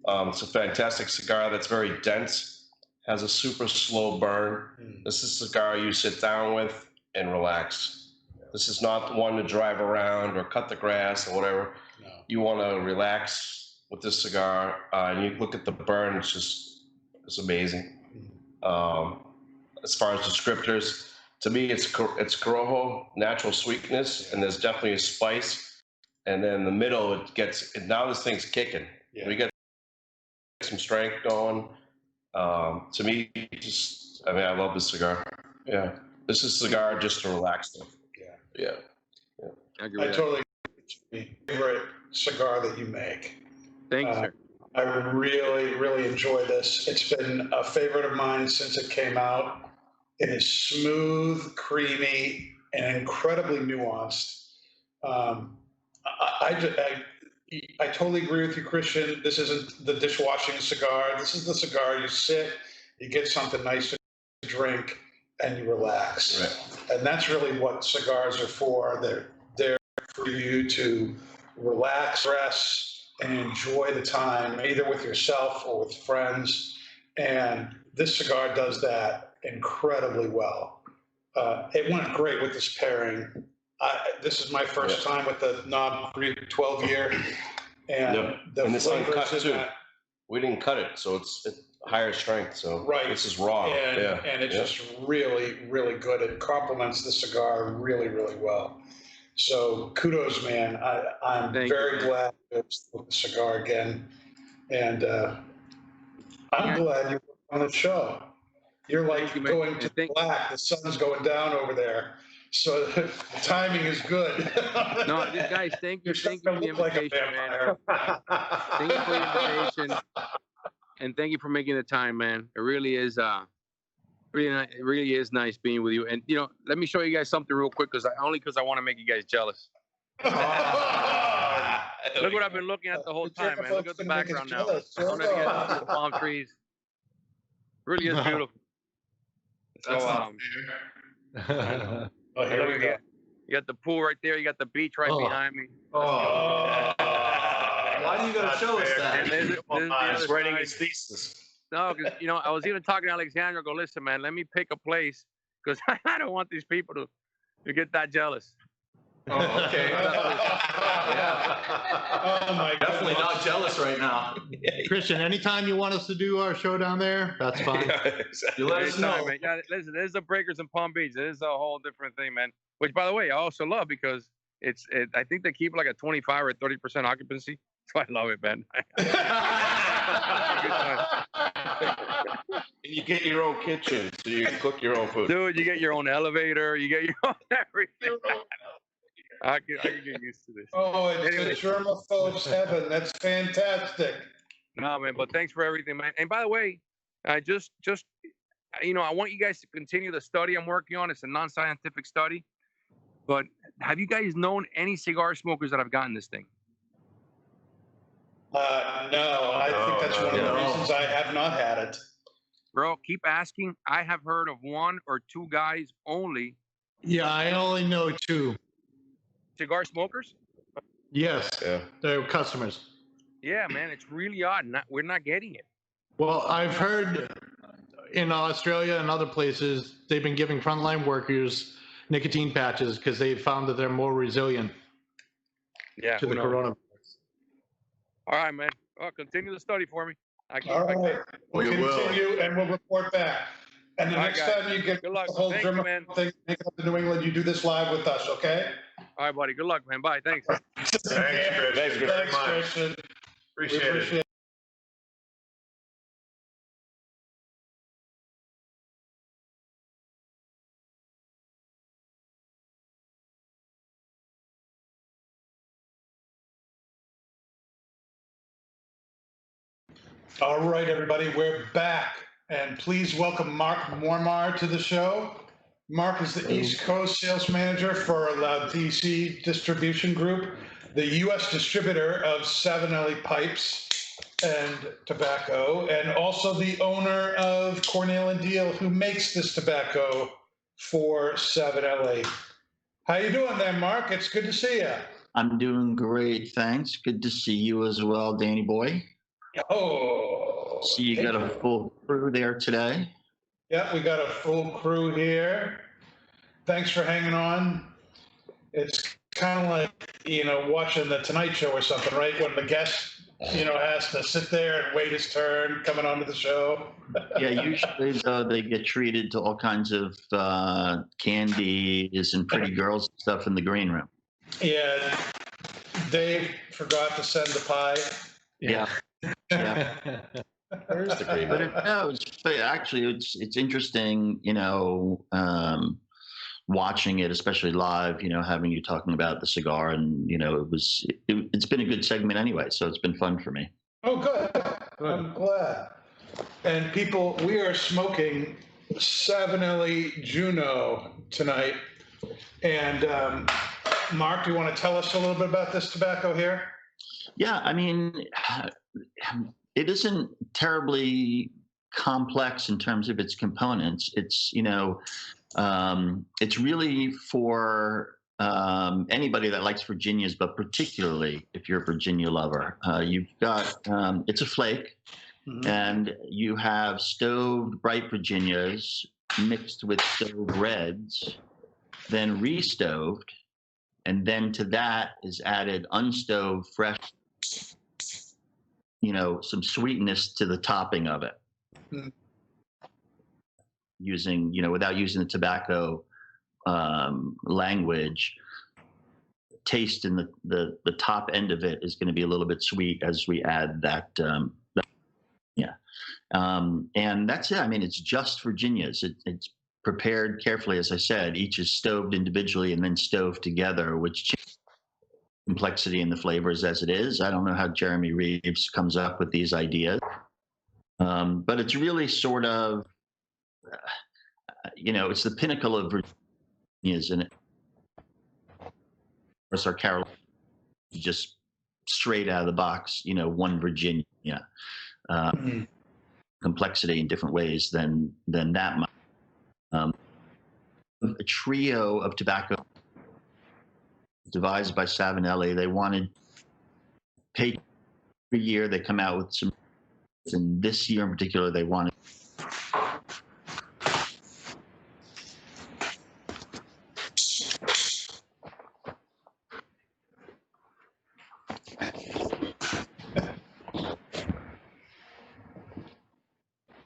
It's a fantastic cigar that's very dense, has a super slow burn. This is a cigar you sit down with and relax. This is not the one to drive around or cut the grass or whatever. No. You want to relax with this cigar, and you look at the burn. It's amazing. As far as descriptors, to me, it's Corojo, natural sweetness, and there's definitely a spice. And then in the middle, now this thing's kicking. Yeah. We get some strength going. To me, I love this cigar. Yeah, this is a cigar just to relax with. Yeah. I agree I with that. totally agree. Favorite cigar that you make. Thank you, sir. I really, really enjoy this. It's been a favorite of mine since it came out. It is smooth, creamy, and incredibly nuanced. I totally agree with you, Christian. This isn't the dishwashing cigar. This is the cigar you sit, you get something nice to drink, and you relax. Right. And that's really what cigars are for. They're there for you to relax, rest, and enjoy the time, either with yourself or with friends. And this cigar does that incredibly well. It went great with this pairing. This is my first time with the Knob 12 year. And the And it's flavors uncut in too. that, We didn't cut it, so it's higher strength. So Right. this is raw. and it's just really, really good. It complements the cigar really, really well. So kudos, man. I'm Thank you, very man. glad it was with the cigar again. And I'm glad you're on the show. You're like Thank you, man. going to And thank- black. The sun's going down over there. So the timing is good. No, guys, thank you You're for the starting to look like a invitation, man. Thank you for the invitation, and thank you for making the time, man. It really is, it really is nice being with you. And let me show you guys something real quick, because I want to make you guys jealous. Look what I've been looking at the whole time, man. Look at the background now. I don't know if you guys see the palm trees. Really is beautiful. That's So, not Oh, here we go. you got the pool right there. You got the beach right Oh. behind me. Why do you gotta show us And that? this is the other He's writing side. his thesis. No, because I was even talking to Alexandra. Go, listen, man. Let me pick a place because I don't want these people to get that jealous. Oh, okay. Oh my Definitely goodness. not jealous right now. Christian, anytime you want us to do our show down there, that's fine. Yeah, exactly. You let us Anytime, know. man. Yeah, listen, there's the Breakers in Palm Beach. It is a whole different thing, man. Which, by the way, I also love because I think they keep like a 25 or 30% occupancy. So I love it, man. And you get your own kitchen, so you can cook your own food. Dude, you get your own elevator. You get your own everything. I can get used to this. Oh, it's Anyway. a germaphobe's heaven. That's fantastic. No, man, but thanks for everything, man. And by the way, I just I want you guys to continue the study I'm working on. It's a non-scientific study. But have you guys known any cigar smokers that have gotten this thing? No, I think that's one of the No. reasons I have not had it. Bro, keep asking. I have heard of 1 or 2 guys only Yeah, I only know 2. cigar smokers. Yes, Yeah. they're customers. Yeah, man, it's really odd. We're not getting it. Well, I've heard in Australia and other places, they've been giving frontline workers nicotine patches because they found that they're more resilient Yeah. to the who knows? coronavirus. All right, man. Oh, continue the study for me. All right, we'll We will. continue and we'll report back. And the All right, next guys. time you get Good luck. the whole Thank you, man. germaphobe thing, make it up to New England, you do this live with us, okay? All right, buddy. Good luck, man. Bye. Thanks. Thanks, Christian. Thanks, very Thanks, much. Christian. We Appreciate it. appreciate it. All right, everybody, we're back. And please welcome Mark Mormar to the show. Mark is the East Coast sales manager for Laudisi Distribution Group, the U.S. distributor of Savinelli pipes and tobacco, and also the owner of Cornell and Deal, who makes this tobacco for Savinelli. How you doing there, Mark? It's good to see you. I'm doing great, thanks. Good to see you as well, Danny boy. Oh, See you got a full crew there today. yeah, we got a full crew here. Thanks for hanging on. It's kind of like, watching the Tonight Show or something, right? When the guest, has to sit there and wait his turn coming onto the show. Yeah, usually though they get treated to all kinds of candies and pretty girls and stuff in the green room. Yeah, Dave forgot to send the pie. Yeah. Yeah. Where's the green But one? it's interesting, watching it, especially live, having you talking about the cigar, and it's been a good segment anyway, so it's been fun for me. Oh, good. I'm glad. And people, we are smoking Savinelli Juno tonight. And Mark, do you want to tell us a little bit about this tobacco here? Yeah, I mean, it isn't terribly complex in terms of its components. It's, it's really for anybody that likes Virginias, but particularly if you're a Virginia lover. You've got, it's a flake, and you have stoved bright Virginias mixed with stoved reds, then re-stoved, and then to that is added unstoved fresh, some sweetness to the topping of it. Using, without using the tobacco language, taste in the top end of it is going to be a little bit sweet as we add that. And that's it. I mean, it's just Virginias. It's prepared carefully, as I said. Each is stoved individually and then stoved together, which changes complexity in the flavors as it is. I don't know how Jeremy Reeves comes up with these ideas, but it's really sort of, it's the pinnacle of Virginias, and of course our Carolina, just straight out of the box, one Virginia, complexity in different ways than that much. A trio of tobacco devised by Savinelli. They wanted every year they come out with some and this year in particular, they wanted.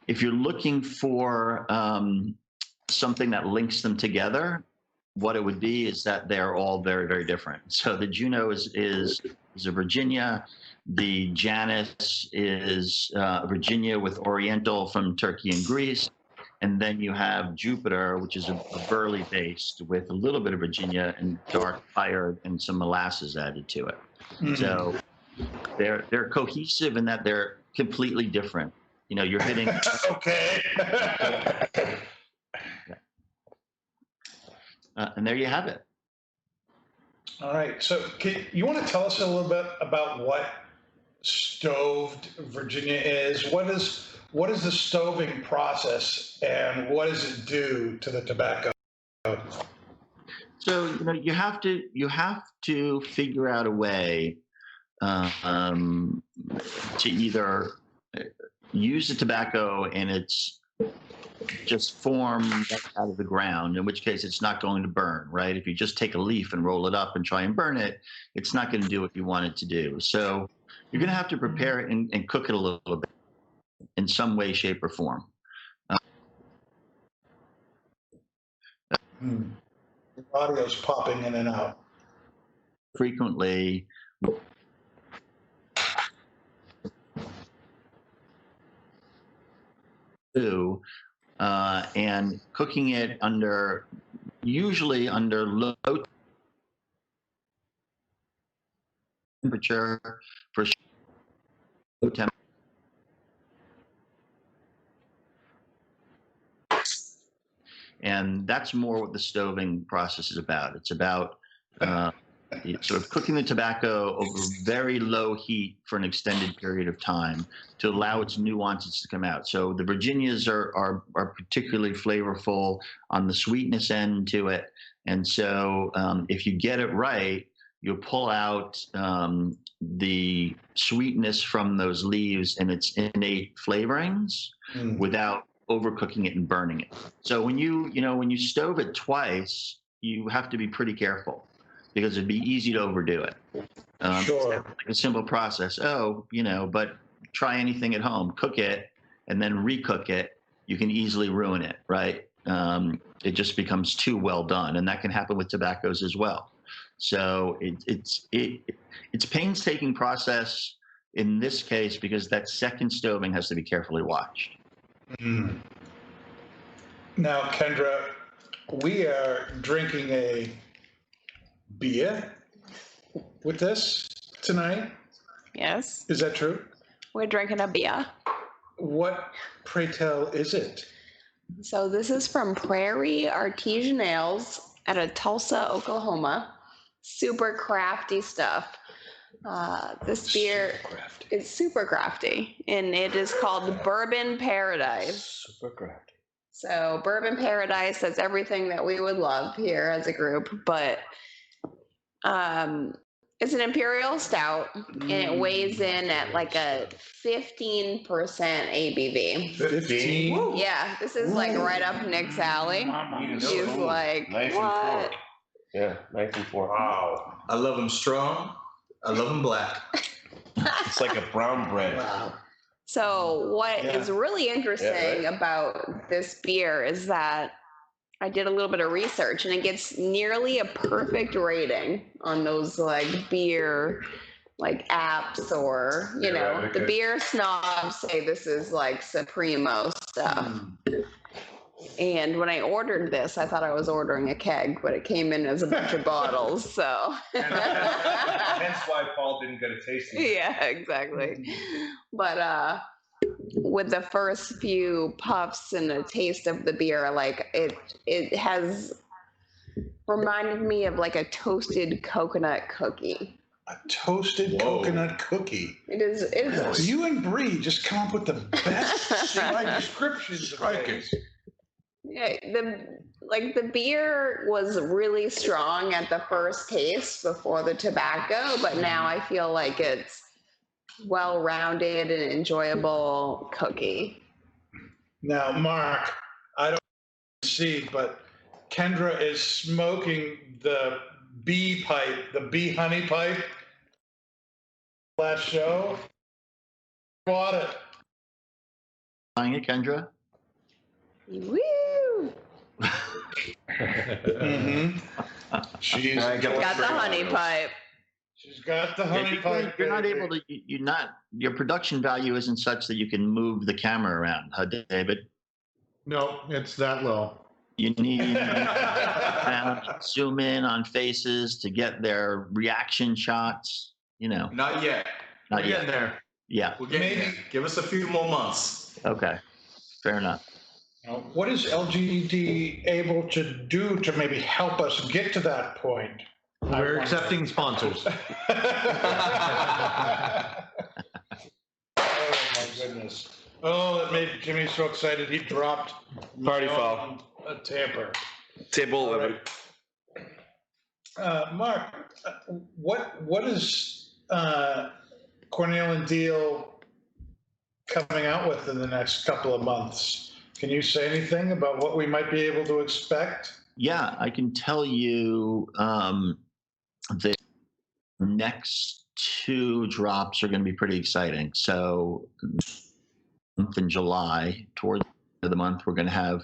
If you're looking for something that links them together, what it would be is that they're all very, very different. So the Juno is a Virginia. The Janus is Virginia with Oriental from Turkey and Greece. And then you have Jupiter, which is a burley based with a little bit of Virginia and dark fire and some molasses added to it. Mm-hmm. So they're cohesive in that they're completely different. You know, you're hitting. Okay. And there you have it. All right. So you want to tell us a little bit about what stoved Virginia is? What is the stoving process, and what does it do to the tobacco? So you have to figure out a way to either use the tobacco and it's just form out of the ground, in which case it's not going to burn, right? If you just take a leaf and roll it up and try and burn it, it's not going to do what you want it to do. So you're going to have to prepare it and cook it a little bit in some way, shape, or form. The audio's popping in and out. Frequently, and cooking it usually under low temperature for low temperature. And that's more what the stoving process is about. It's about sort of cooking the tobacco over very low heat for an extended period of time to allow its nuances to come out. So the Virginias are particularly flavorful on the sweetness end to it. And so if you get it right, you'll pull out the sweetness from those leaves and its innate flavorings without overcooking it and burning it. So when you stove it twice, you have to be pretty careful, because it'd be easy to overdo it. Sure. It's like a simple process. But try anything at home, cook it, and then recook it. You can easily ruin it, right? It just becomes too well done, and that can happen with tobaccos as well. So it's painstaking process in this case, because that second stoving has to be carefully watched. Mm. Now, Kendra, we are drinking a beer with this tonight. Yes. Is that true? We're drinking a beer. What, pray tell, is it? So this is from Prairie Artesian Ales out of Tulsa, Oklahoma. Super crafty stuff. This beer is super crafty, and it is called Bourbon Paradise. Super crafty. So Bourbon Paradise, that's everything that we would love here as a group, but it's an imperial stout, and it weighs in at like a 15% ABV. 15? Yeah, this is like right up Nick's alley. He's like, what? Yeah, 94. Wow. I love them strong. I love them black. It's like a brown bread. Wow. So what is really interesting about this beer is that I did a little bit of research, and it gets nearly a perfect rating on those like beer like apps, or the beer snobs say this is like Supremo stuff. And when I ordered this, I thought I was ordering a keg, but it came in as a bunch of bottles. So hence why Paul didn't get a tasting. Yeah, exactly. But with the first few puffs and a taste of the beer, like it has reminded me of like a toasted coconut cookie. A toasted coconut cookie. It is. You and Bree just come up with the best descriptions of things. Yeah, the beer was really strong at the first taste before the tobacco, but now I feel like it's well-rounded and enjoyable cookie. Now, Mark, I don't see, but Kendra is smoking the bee pipe, the bee honey pipe. Last show, bought it. Buying it, Kendra? Woo! Mm-hmm. She's Got the honey pipe. She's got the honey pipe. You're not able to. Your production value isn't such that you can move the camera around, huh, David? No, it's that low. You need zoom in on faces to get their reaction shots. Not yet. Not We're yet. getting there. Yeah. We're getting there. Give us a few more months. Okay. Fair enough. What is LGD able to do to maybe help us get to that point? We're accepting sponsors. Oh my goodness. Oh, that made Jimmy so excited he dropped Party foul. a tamper. Table 11. Mark, what is Cornell and Deal coming out with in the next couple of months? Can you say anything about what we might be able to expect? Yeah, I can tell you the next two drops are going to be pretty exciting. So in July, toward the end of the month, we're going to have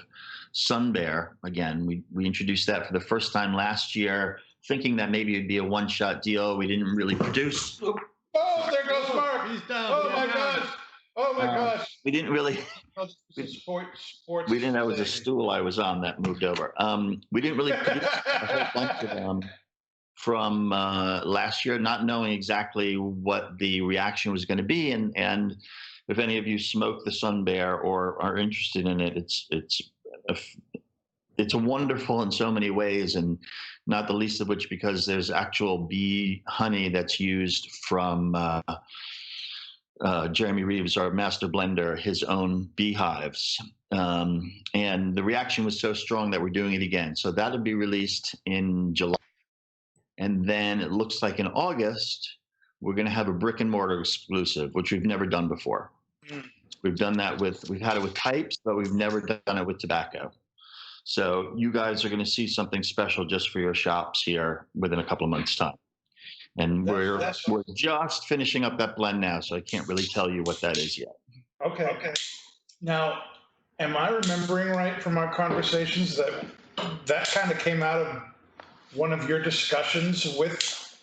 Sun Bear again. We introduced that for the first time last year, thinking that maybe it'd be a one-shot deal. We didn't really produce. Oh, there goes Mark. He's down. Oh my gosh. Oh my gosh. We didn't really. Sports. We didn't. That was a stool I was on that moved over. We didn't really produce a whole bunch of them from last year, not knowing exactly what the reaction was going to be. And if any of you smoke the Sun Bear or are interested in it, it's wonderful in so many ways, and not the least of which because there's actual bee honey that's used from Jeremy Reeves, our master blender, his own beehives. And the reaction was so strong that we're doing it again. So that'll be released in July. And then it looks like in August, we're going to have a brick and mortar exclusive, which we've never done before. We've done that we've had it with pipes, but we've never done it with tobacco. So you guys are going to see something special just for your shops here within a couple of months' time. And we're just finishing up that blend now, so I can't really tell you what that is yet. Okay. Now, am I remembering right from our conversations that kind of came out of one of your discussions with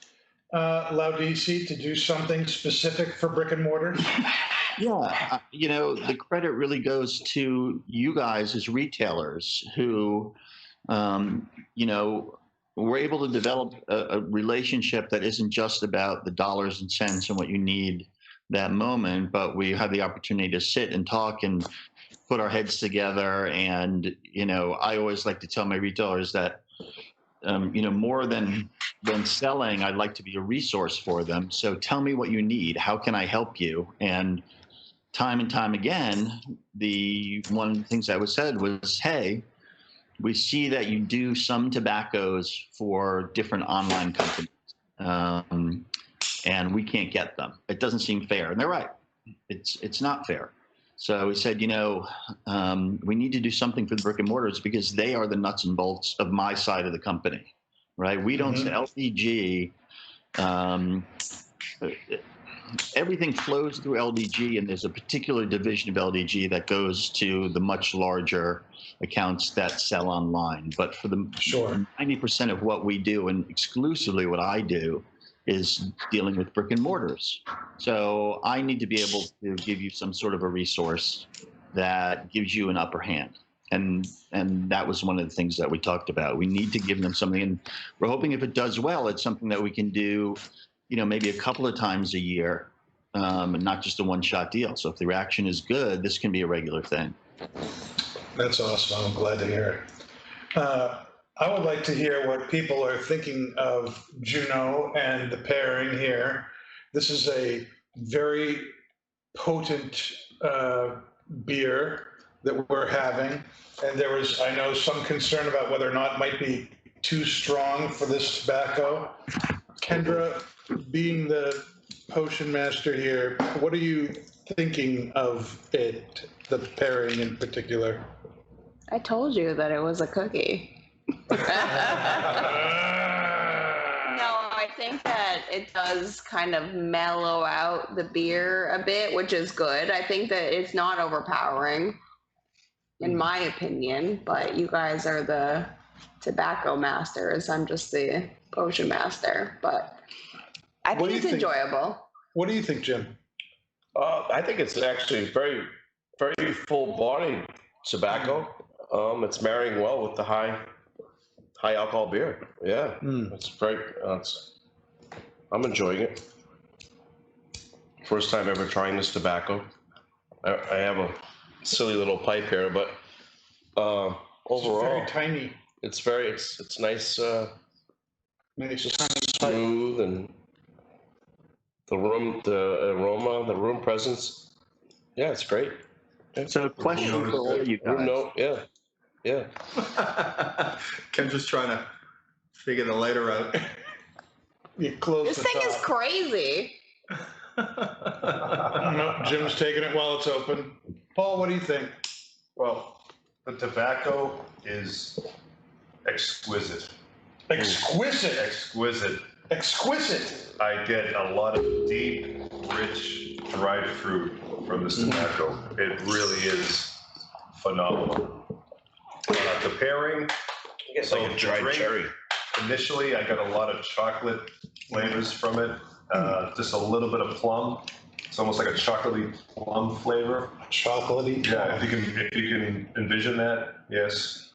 Laudisi to do something specific for brick and mortars? Yeah, the credit really goes to you guys as retailers who, we're able to develop a relationship that isn't just about the dollars and cents and what you need that moment, but we have the opportunity to sit and talk and put our heads together. And, I always like to tell my retailers that, more than selling, I'd like to be a resource for them. So tell me what you need. How can I help you? And time again, one of the things I was said was, hey, we see that you do some tobaccos for different online companies, and we can't get them. It doesn't seem fair. And they're right. It's not fair. So we said, we need to do something for the brick and mortars because they are the nuts and bolts of my side of the company, right? We don't sell LDG. Everything flows through LDG, and there's a particular division of LDG that goes to the much larger accounts that sell online. But for the 90% of what we do, and exclusively what I do, is dealing with brick and mortars. So I need to be able to give you some sort of a resource that gives you an upper hand. And that was one of the things that we talked about. We need to give them something, and we're hoping if it does well, it's something that we can do, maybe a couple of times a year, and not just a one-shot deal. So if the reaction is good, this can be a regular thing. That's awesome. I'm glad to hear it. I would like to hear what people are thinking of Juno and the pairing here. This is a very potent beer that we're having. And there was, I know, some concern about whether or not it might be too strong for this tobacco. Kendra, being the potion master here. What are you thinking of it, the pairing in particular? I told you that it was a cookie. No, I think that it does kind of mellow out the beer a bit, which is good. I think that it's not overpowering, in my opinion, but you guys are the tobacco masters. I'm just the potion master, but I think it's enjoyable. What do you think, Jim? I think it's actually very, very full-bodied tobacco. It's marrying well with the high alcohol beer. Yeah, it's very. I'm enjoying it. First time ever trying this tobacco. I have a silly little pipe here, but overall, It's very tiny. it's nice. Nice Just tiny smooth and the aroma, the room presence. Yeah, it's great. So, question for all you guys. Yeah. Kendra's trying to figure the lighter out. You close This the thing is top. crazy. No, Jim's taking it while it's open. Paul, what do you think? Well, the tobacco is exquisite. Exquisite. Exquisite. Exquisite. I get a lot of deep, rich, dried fruit from this tobacco. It really is phenomenal. The pairing, It's so like a the dried drink, cherry. initially I got a lot of chocolate flavors from it. Just a little bit of plum. It's almost like a chocolatey plum flavor. Chocolatey. Yeah, if you can envision that, yes.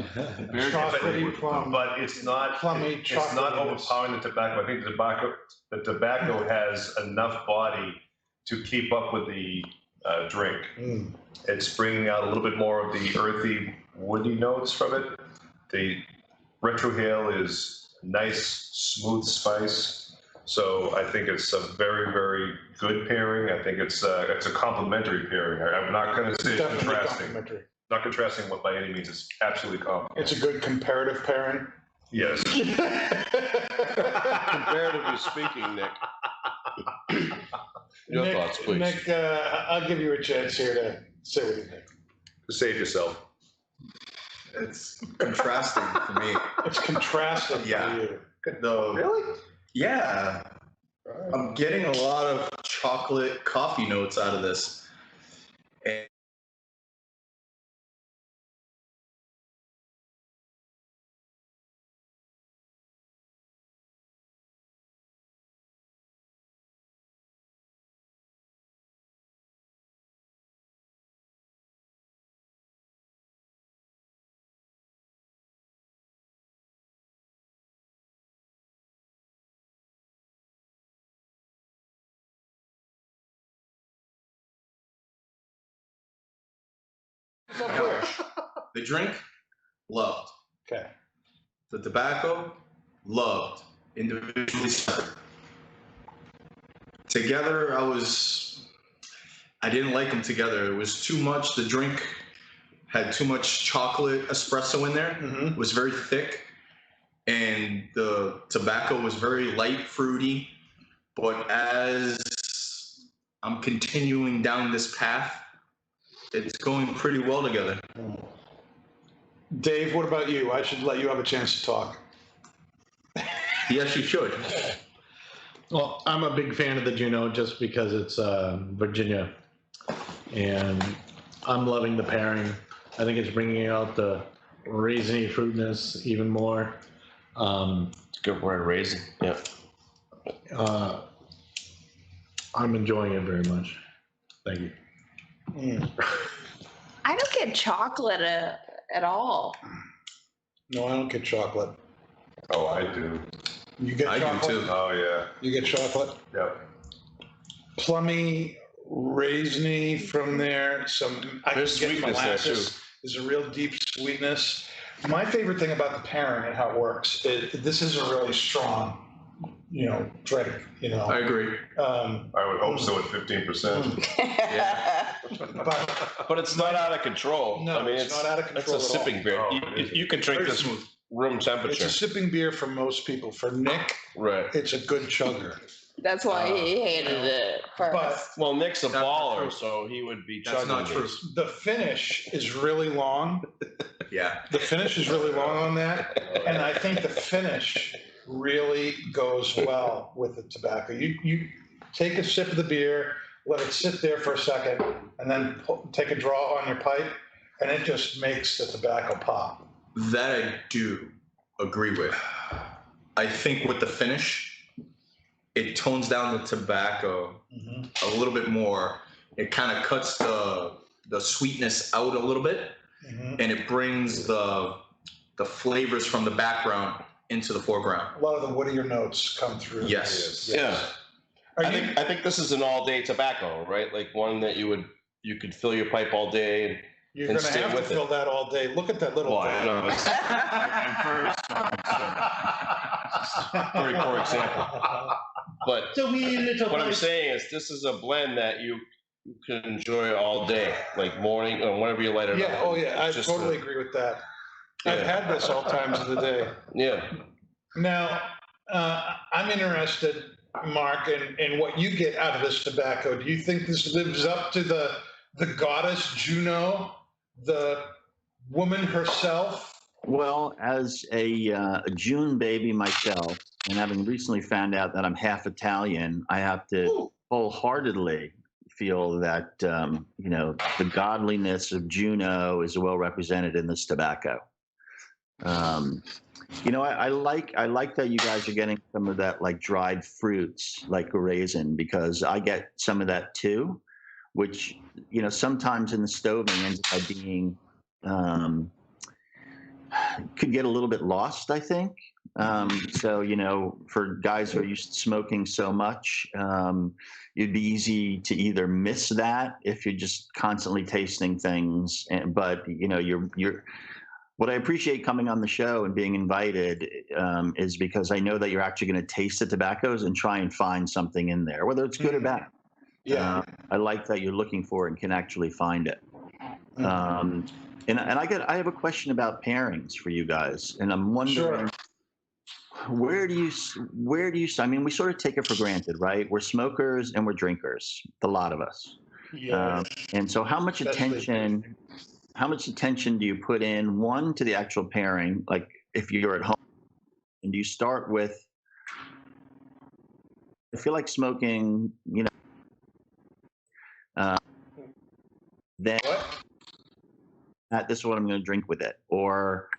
Chocolatey plum. But it's not Plummy, it's not chocolatiness. overpowering the tobacco. I think the tobacco has enough body to keep up with the drink. It's bringing out a little bit more of the earthy, woody notes from it. The retrohale is nice, smooth spice. So I think it's a very, very good pairing. I think it's a complementary pairing. I'm not going to say it's Definitely contrasting. complimentary. Not contrasting what by any means. It's absolutely complementary. It's a good comparative pairing. Yes. Comparatively speaking, Nick. Your Nick, thoughts, please. Nick, I'll give you a chance here to say what you think. Save yourself. It's contrasting for me. It's contrasting Yeah. for you. Really? Yeah. I'm getting a lot of chocolate coffee notes out of this. And the drink, loved. Okay. The tobacco, loved. Individually separate. Together, I didn't like them together. It was too much. The drink had too much chocolate espresso in there. It was very thick. And the tobacco was very light, fruity. But as I'm continuing down this path, it's going pretty well together. Dave, what about you? I should let you have a chance to talk. Yes, you should. Well, I'm a big fan of the Juno just because it's Virginia, and I'm loving the pairing. I think it's bringing out the raisiny fruitness even more. It's a good word, raisin. Yeah. I'm enjoying it very much. Thank you. I don't get chocolate at all. No, I don't get chocolate. Oh, I do. You get I do chocolate? too. Oh, yeah. You get chocolate? Yep. Plummy, raisiny from there. I There's can get sweetness there, molasses. There's a real deep sweetness. My favorite thing about the pairing and how it works, this is a really strong, drink. I agree. I would hope so at 15%. But But it's not out of control. No, I mean, it's not out of It's control a at all. sipping beer. Oh, You can drink Very this smooth. room It's temperature. a sipping beer for most people. For Nick, Right. it's a good chugger. That's why he hated it first. But Well, Nick's a That's not baller, true. so he would be That's chugging not true. these. the finish is really long. Yeah. The finish is really long on that. And I think the finish really goes well with the tobacco. You take a sip of the beer, let it sit there for a second, and then take a draw on your pipe, and it just makes the tobacco pop. That I do agree with. I think with the finish, it tones down the tobacco a little bit more. It kind of cuts the sweetness out a little bit, and it brings the flavors from the background into the foreground. A lot of the woodier notes come through. Yes. Yeah. Are I you, think this is an all-day tobacco, right? Like one that you could fill your pipe all day. And you're and going to stay have to with it. fill that all day. Look at that little well, thing. I know it's a very poor example. But what I'm saying is, this is a blend that you can enjoy all day, like morning or whenever you light it Yeah, up. oh yeah, I It's just totally agree with that. I've Yeah. had this all times of the day. Yeah. Now, I'm interested, Mark, in what you get out of this tobacco. Do you think this lives up to the goddess Juno, the woman herself? Well, as a June baby myself, and having recently found out that I'm half Italian, I have to wholeheartedly feel that the godliness of Juno is well represented in this tobacco. I like that you guys are getting some of that like dried fruits, like a raisin, because I get some of that too, which sometimes in the stoving ends up being could get a little bit lost, I think. So, for guys who are used to smoking so much, it'd be easy to either miss that if you're just constantly tasting things. But you're what I appreciate coming on the show and being invited is because I know that you're actually going to taste the tobaccos and try and find something in there, whether it's good or bad. Yeah. I like that you're looking for it and can actually find it. And I have a question about pairings for you guys, and I'm wondering, where do you? I mean, we sort of take it for granted, right? We're smokers and we're drinkers, a lot of us. Yeah. And so, how much attention do you put in, one, to the actual pairing, like if you're at home, and do you start with? I feel like smoking, then. This is what I'm going to drink with it, or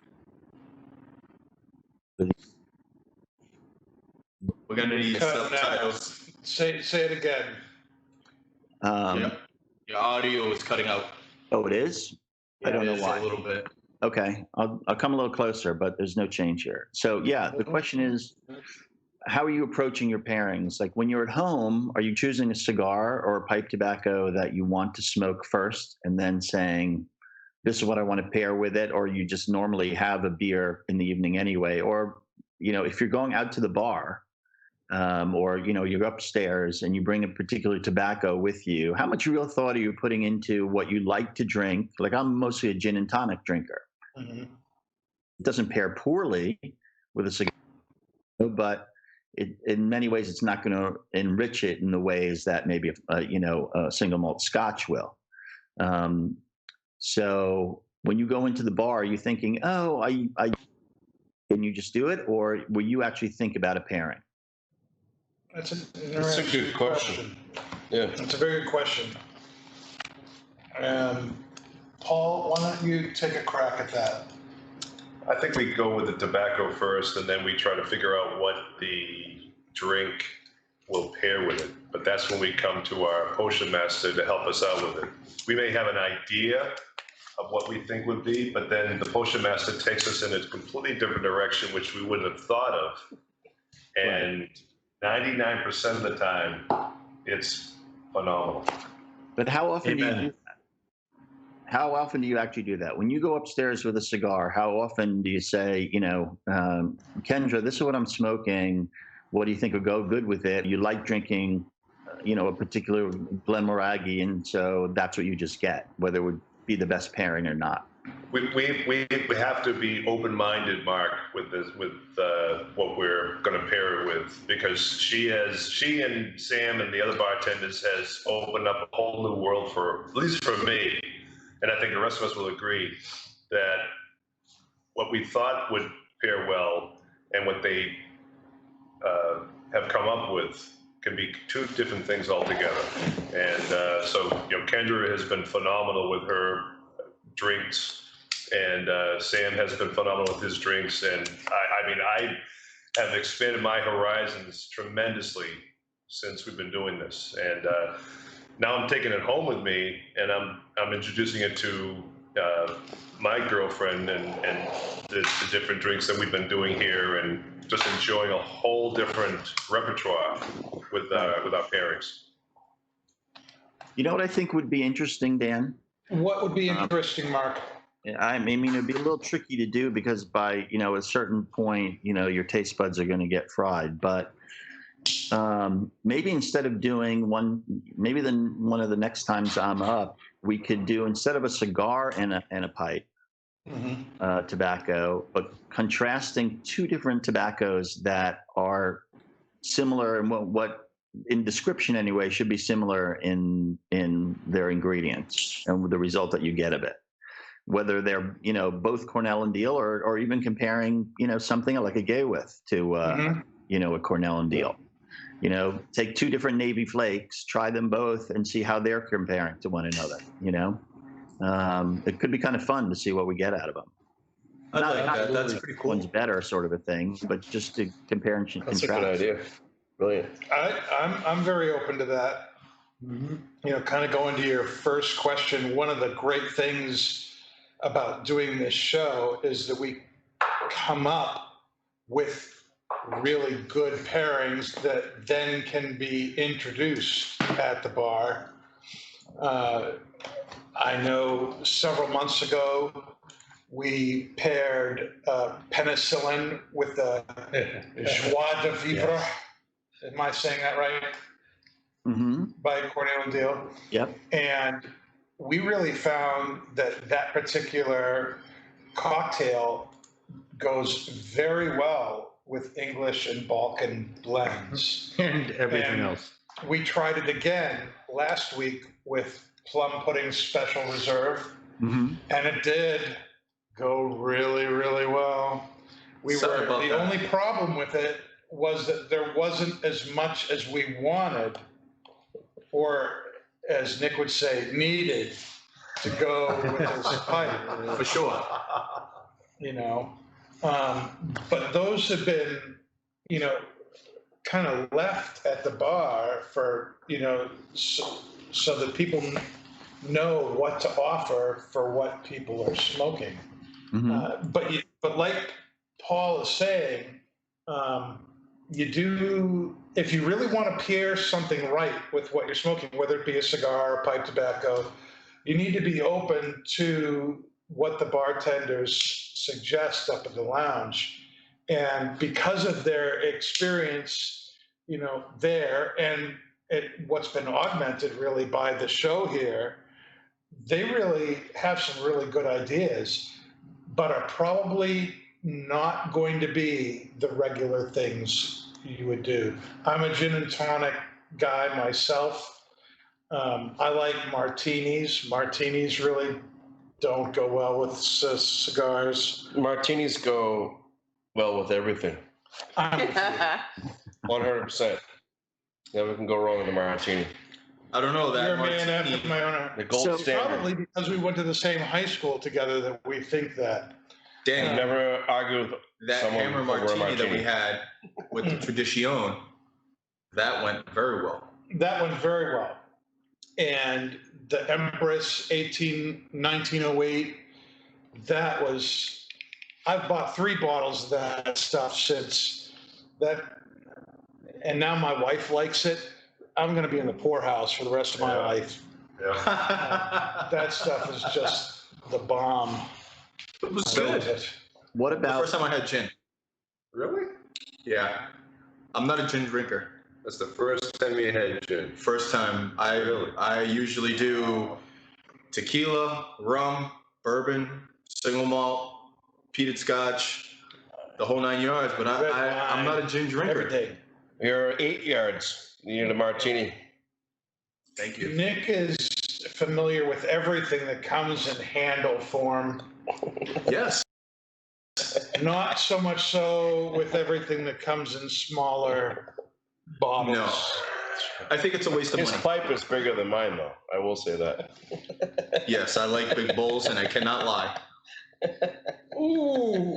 We're going to need subtitles. Say it again. Your audio is cutting out. Oh, it is? I don't know why. A little bit. Okay, I'll come a little closer, but there's no change here. So yeah, the question is, how are you approaching your pairings? Like when you're at home, are you choosing a cigar or a pipe tobacco that you want to smoke first and then saying, this is what I want to pair with it, or you just normally have a beer in the evening anyway, or if you're going out to the bar, or you're upstairs and you bring a particular tobacco with you, how much real thought are you putting into what you like to drink? Like I'm mostly a gin and tonic drinker. It doesn't pair poorly with a cigar, but in many ways it's not going to enrich it in the ways that maybe a single malt Scotch will. So when you go into the bar, are you thinking, oh, can you just do it? Or will you actually think about a pairing? That's a good question. Yeah. That's a very good question. Paul, why don't you take a crack at that? I think we go with the tobacco first, and then we try to figure out what the drink will pair with it. But that's when we come to our potion master to help us out with it. We may have an idea of what we think would be, but then the potion master takes us in a completely different direction, which we wouldn't have thought of. And 99% of the time, it's phenomenal. But how often do you do that? How often do you actually do that? When you go upstairs with a cigar, how often do you say, Kendra, this is what I'm smoking. What do you think would go good with it? You like drinking, a particular Glenmorangie, and so that's what you just get, whether it would be the best pairing or not. We have to be open-minded, Mark, with this, with what we're going to pair it with, because she and Sam and the other bartenders has opened up a whole new world for, at least for me, and I think the rest of us will agree that what we thought would pair well and what they have come up with can be two different things altogether. And so, Kendra has been phenomenal with her drinks, and Sam has been phenomenal with his drinks. And I have expanded my horizons tremendously since we've been doing this. And now I'm taking it home with me, and I'm introducing it to my girlfriend and the different drinks that we've been doing here, and just enjoying a whole different repertoire with our pairings. You know what I think would be interesting, Dan? What would be interesting, Mark? I mean, it'd be a little tricky to do because by, a certain point, your taste buds are going to get fried. But maybe instead of doing one of the next times I'm up, we could do, instead of a cigar and a pipe, tobacco, but contrasting two different tobaccos that are similar and what in description anyway should be similar in their ingredients and the result that you get of it, whether they're both Cornell and Deal, or even comparing something like a Gay With to a Cornell and Deal. Take two different Navy flakes, try them both, and see how they're comparing to one another. It could be kind of fun to see what we get out of them. That's pretty cool. One's better, sort of a thing, but just to compare and contrast. That's a good idea. Brilliant. I'm very open to that. Kind of going to your first question, one of the great things about doing this show is that we come up with really good pairings that then can be introduced at the bar. I know several months ago we paired penicillin with the joie de vivre. Am I saying that right? By Cornell and Deal. Yep. And we really found that particular cocktail goes very well with English and Balkan blends. And everything else. We tried it again last week with Plum Pudding Special Reserve, and it did go really, really well. The only problem with it was that there wasn't as much as we wanted, or as Nick would say, needed to go with this pipe. For sure. But those have been, kind of left at the bar for, so that people know what to offer for what people are smoking. But like Paul is saying, if you really want to pair something right with what you're smoking, whether it be a cigar or pipe tobacco, you need to be open to what the bartenders suggest up at the lounge. And because of their experience, there, and what's been augmented really by the show here, they really have some really good ideas, but are probably not going to be the regular things you would do. I'm a gin and tonic guy myself. I like martinis. Martinis really don't go well with cigars. Martinis go well with everything. 100%. Never can go wrong with a martini. I don't know that. You're a man after my own heart. The gold standard. Probably because we went to the same high school together that we think that. Dang, never argue with that someone hammer over a martini that we had with the Tradition, that went very well. That went very well. And the Empress 1908, that was, I've bought 3 bottles of that stuff since that, and now my wife likes it. I'm going to be in the poorhouse for the rest of my life. That stuff is just the bomb. It was good. What The about first time I had gin. Really? Yeah. I'm not a gin drinker. That's the first time you had gin. First time. I usually do tequila, rum, bourbon, single malt, peated scotch, the whole 9 yards. But I'm not a gin drinker. Everything. You're 8 yards. You need a martini. Thank you. Nick is familiar with everything that comes in handle form. Yes. Not so much so with everything that comes in smaller bottles. No. I think it's a waste of His money. pipe is bigger than mine, though. I will say that. Yes, I like big bowls, and I cannot lie. Ooh.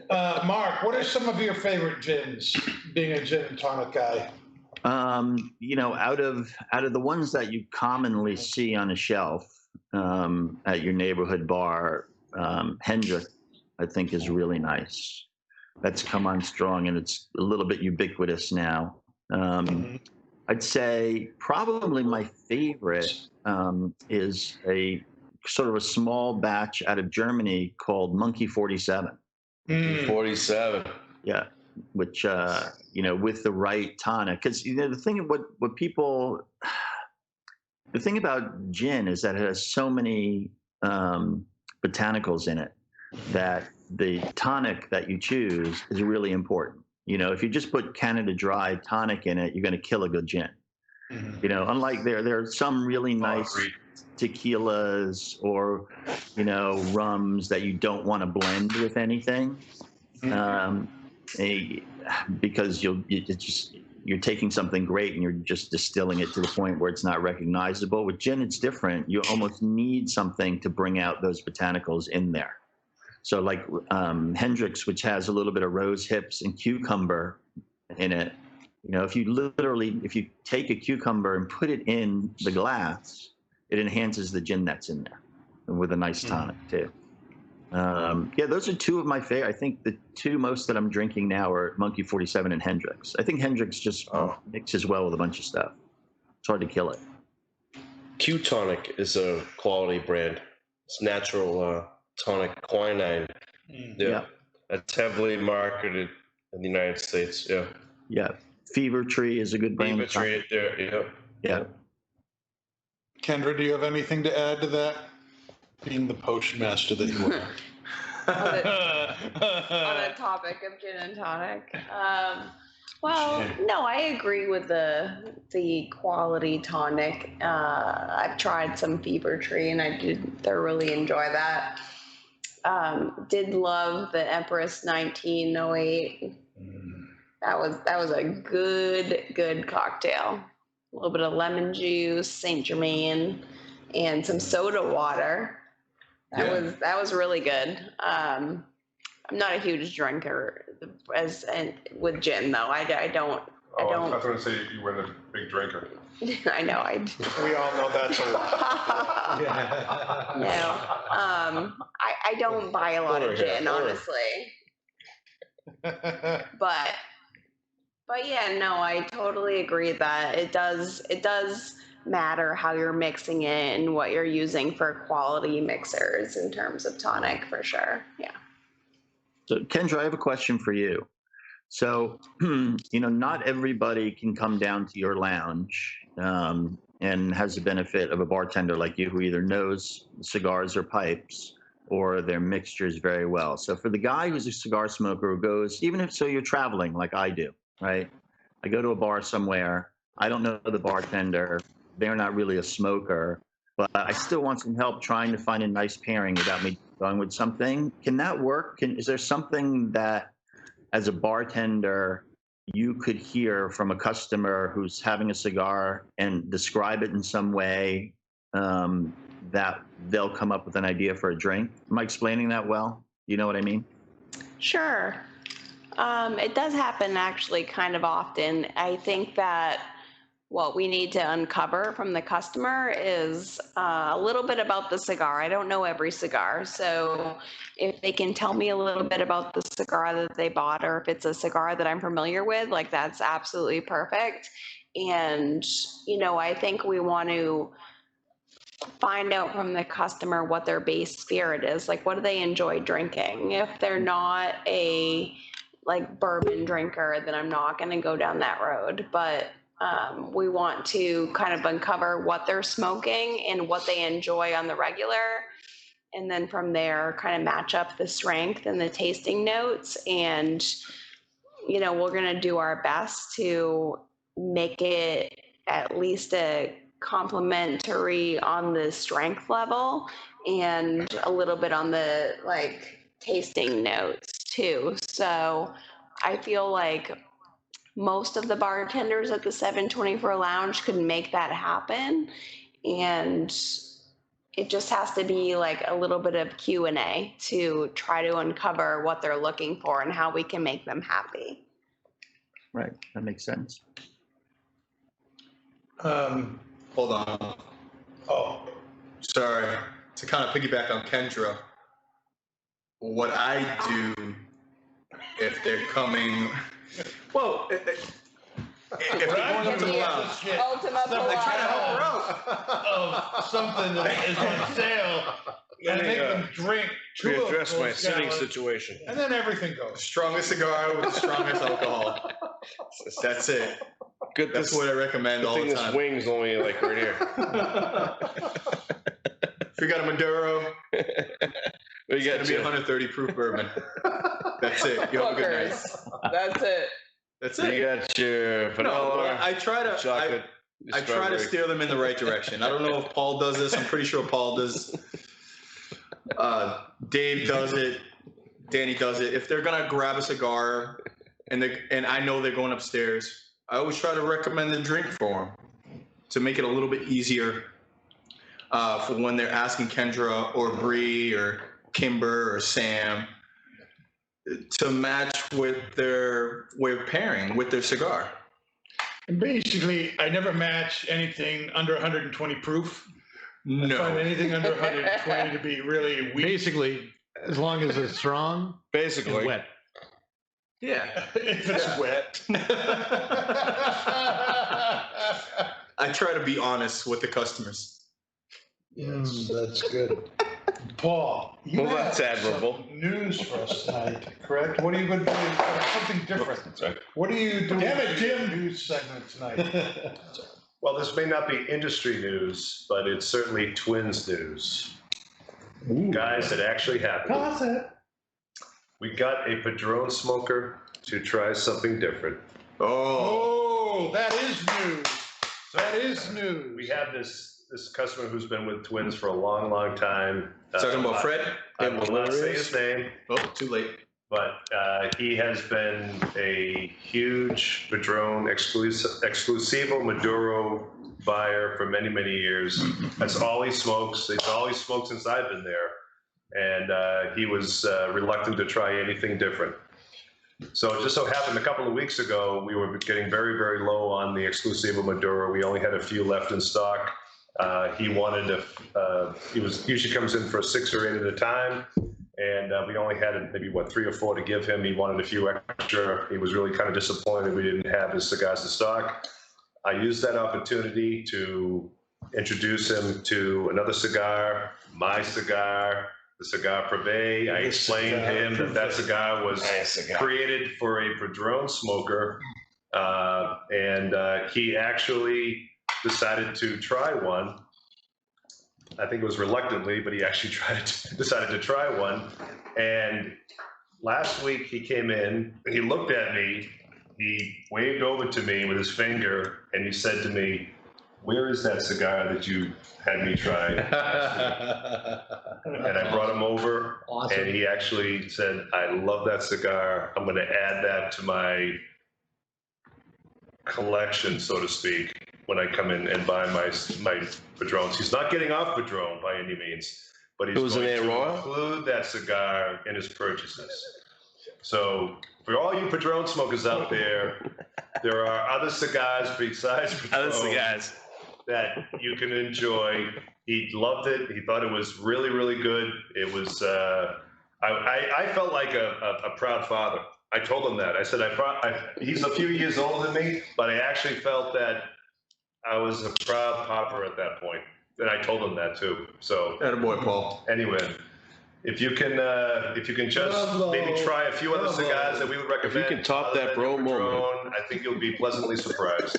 Mark, what are some of your favorite gins, being a gin and tonic guy? Out of the ones that you commonly see on a shelf at your neighborhood bar, Hendrick, I think, is really nice. That's come on strong, and it's a little bit ubiquitous now. I'd say probably my favorite is a sort of a small batch out of Germany called Monkey 47. 47. Yeah, which with the right tonic, because the thing about gin is that it has so many botanicals in it that the tonic that you choose is really important. If you just put Canada Dry tonic in it, you're going to kill a good gin. Unlike there are some really nice tequilas or rums that you don't want to blend with anything, because you're taking something great and you're just distilling it to the point where it's not recognizable. With gin, it's different. You almost need something to bring out those botanicals in there. So like Hendrick's, which has a little bit of rose hips and cucumber in it, if you take a cucumber and put it in the glass, it enhances the gin that's in there with a nice tonic too. Those are two of my favorite. I think the two most that I'm drinking now are Monkey 47 and Hendrick's. I think Hendrick's just mixes well with a bunch of stuff. It's hard to kill it. Q Tonic is a quality brand. It's natural tonic quinine. Yeah. That's heavily marketed in the United States. Yeah. Yeah. Fever Tree is a good brand. Fever Tree, yeah. Yeah. Kendra, do you have anything to add to that? Being the postmaster that you are. On the topic of gin and tonic. No, I agree with the quality tonic. I've tried some Fever Tree and I did thoroughly enjoy that. Did love the Empress 1908. That was a good cocktail. A little bit of lemon juice, Saint Germain, and some soda water. That was really good. I'm not a huge drinker with gin though. I don't. I was going to say you weren't a big drinker. I know. We all know that's a lie. No. I don't buy a lot of gin, honestly. But yeah, no, I totally agree that it does matter how you're mixing it and what you're using for quality mixers in terms of tonic, for sure. Yeah. So Kendra, I have a question for you. So, not everybody can come down to your lounge and has the benefit of a bartender like you who either knows cigars or pipes or their mixtures very well. So for the guy who's a cigar smoker who goes, even if so you're traveling like I do, right? I go to a bar somewhere, I don't know the bartender, they're not really a smoker, but I still want some help trying to find a nice pairing without me going with something. Can that work? Is there something that, as a bartender, you could hear from a customer who's having a cigar and describe it in some way that they'll come up with an idea for a drink? Am I explaining that well? You know what I mean? Sure. It does happen actually kind of often. I think that what we need to uncover from the customer is a little bit about the cigar. I don't know every cigar, so if they can tell me a little bit about the cigar that they bought, or if it's a cigar that I'm familiar with, like, that's absolutely perfect. And, I think we want to find out from the customer what their base spirit is. Like, what do they enjoy drinking? If they're not a bourbon drinker, then I'm not going to go down that road. But we want to kind of uncover what they're smoking and what they enjoy on the regular, and then from there kind of match up the strength and the tasting notes. And, you know, we're going to do our best to make it at least a complementary on the strength level and a little bit on the like tasting notes too. So I feel like most of the bartenders at the 724 Lounge could make that happen. And it just has to be like a little bit of Q&A to try to uncover what they're looking for and how we can make them happy. Right, that makes sense. Hold on. Oh, Sorry. To kind of piggyback on Kendra, what I do if they're coming, well, if they're going up to the lounge, Ultima I try to help her Palazzo. out. of something that is on sale and make them drink two of Readdress my those sitting gallons, situation. and then everything goes. Strongest cigar with the strongest alcohol. That's it. Good. That's what I recommend The all thing the is, time. wings only like right here. If you got a Maduro, We it's got going to be you. 130 proof bourbon. That's it. You have a good night. Hookers. That's it. That's You it. got your No, vanilla, I try to. chocolate. I try to steer them in the right direction. I don't know if Paul does this. I'm pretty sure Paul does. Dave does it. Danny does it. If they're gonna grab a cigar, and I know they're going upstairs, I always try to recommend a drink for them to make it a little bit easier for when they're asking Kendra or Bree or Kimber or Sam to match with their way of pairing with their cigar. And basically, I never match anything under 120 proof. I find anything under 120 to be really weak. Basically, as long as it's strong and Basically, wet. Yeah. If it's wet. I try to be honest with the customers. Yes, that's good. Paul, you Well, have that's admirable. some news for us tonight, correct? What are you going to do? Something different. Sorry. What are you doing? Damn it, Jim. News segment tonight. Well, this may not be industry news, but it's certainly Twins news. Guys, it actually happened. Gossip. We got a Padrón smoker to try something different. Oh, that is news. That is news. We have this customer who's been with Twins for a long, long time. Talking about Fred? I will not say his name, Oh, too late. but he has been a huge Padrón exclusivo Maduro buyer for many, many years. That's all he smokes. It's all he smoked since I've been there. And he was reluctant to try anything different. So it just so happened a couple of weeks ago, we were getting very, very low on the exclusivo Maduro. We only had a few left in stock. He wanted to, he usually comes in for 6 or 8 at a time. And we only had maybe, 3 or 4 to give him. He wanted a few extra. He was really kind of disappointed we didn't have his cigars in stock. I used that opportunity to introduce him to another cigar, my cigar, the Cigar Privé. I explained to him that cigar was created for a Padrón smoker. And he actually decided to try one. I think it was reluctantly, but he actually decided to try one. And last week he came in, he looked at me, he waved over to me with his finger, and he said to me, "Where is that cigar that you had me try?" And I brought him over, Awesome. and he actually said, "I love that cigar. I'm going to add that to my collection, so to speak, when I come in and buy my Padrones." He's not getting off Padrón by any means, but he's It was an going to Eiroa? include that cigar in his purchases. So for all you Padrón smokers out there are other cigars besides Padrón that you can enjoy. He loved it. He thought it was really, really good. It was, I felt like a proud father. I told him that. I said, he's a few years older than me, but I actually felt that I was a proud papa at that point. And I told him that too. So, Attaboy, Paul. anyway, if you can just maybe try a few other cigars that we would recommend. If you can top other that than bro the moment. Padrón, I think you'll be pleasantly surprised.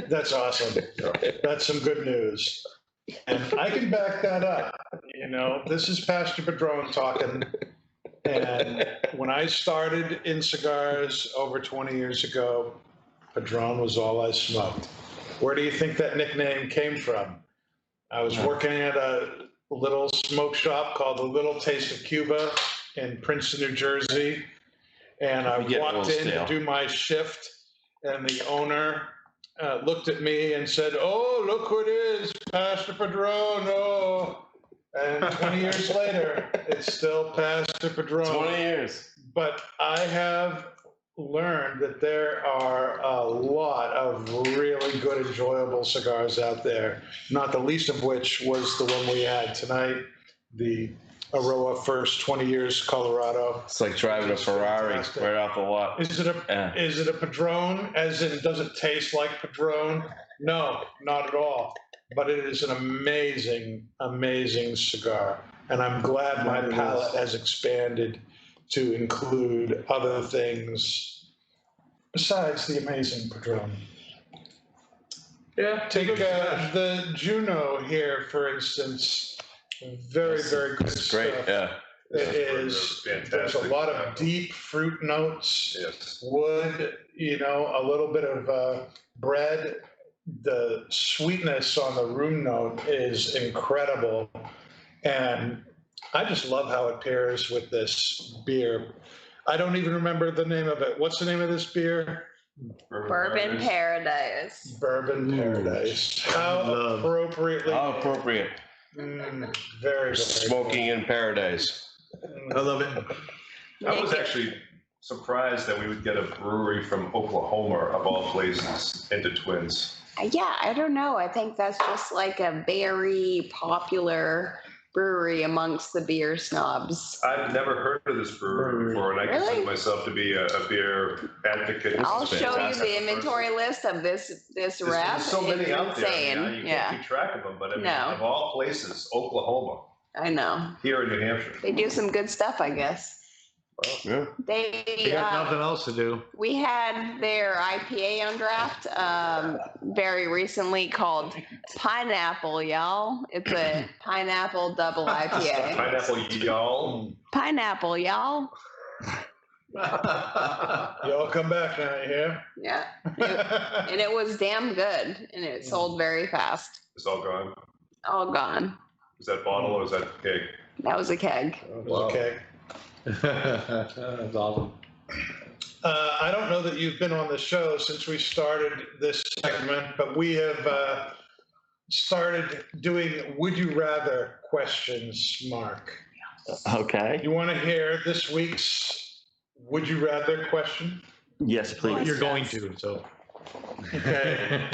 That's awesome. That's some good news. And I can back that up. You know, this is Pastor Padrón talking. And when I started in cigars over 20 years ago, Padrón was all I smoked. Where do you think that nickname came from? I was working at a little smoke shop called The Little Taste of Cuba in Princeton, New Jersey. And I walked in to do my shift, and the owner looked at me and said, "Oh, look who it is, Pastor Padrón." Oh. And 20 years later, it's still Pastor Padrón. 20 years. But I have learned that there are a lot of really good, enjoyable cigars out there, not the least of which was the one we had tonight, the Eiroa First 20 years Colorado. It's like driving a Ferrari right off the lot. Is it a Padrón, as in does it taste like Padrón? No, not at all. But it is an amazing, amazing cigar. And I'm glad my palate has expanded to include other things besides the amazing Padrón. Yeah, take the Juno here, for instance. Very, very good It's stuff. great, yeah. It is. There's a lot of deep fruit notes, wood, you know, a little bit of bread. The sweetness on the room note is incredible. And I just love how it pairs with this beer. I don't even remember the name of it. What's the name of this beer? Bourbon Paradise. Bourbon Paradise. How appropriately. How appropriate. Very, very Smoking in paradise. I love it. I was actually surprised that we would get a brewery from Oklahoma, of all places, into Twins. Yeah, I don't know. I think that's just like a very popular brewery amongst the beer snobs. I've never heard of this brewery before, and I consider myself to be a beer advocate. I'll show you the inventory list of this rep. There's so many out there. Insane. I mean, you can't keep track of them, but I mean, of all places, Oklahoma. I know. Here in New Hampshire. They do some good stuff, I guess. Well, yeah. They got nothing else to do. We had their IPA on draft very recently called Pineapple, y'all. It's a pineapple double IPA. Pineapple, y'all. Pineapple, y'all. Y'all come back now, you hear? Yeah. And it was damn good, and it sold very fast. It's all gone. All gone. Is that bottle or is that keg? That was a keg. Okay. That's awesome. I don't know that you've been on the show since we started this segment, but we have started doing Would You Rather questions, Mark. Okay. You want to hear this week's Would You Rather question? Yes, please. You're going to, so. Okay.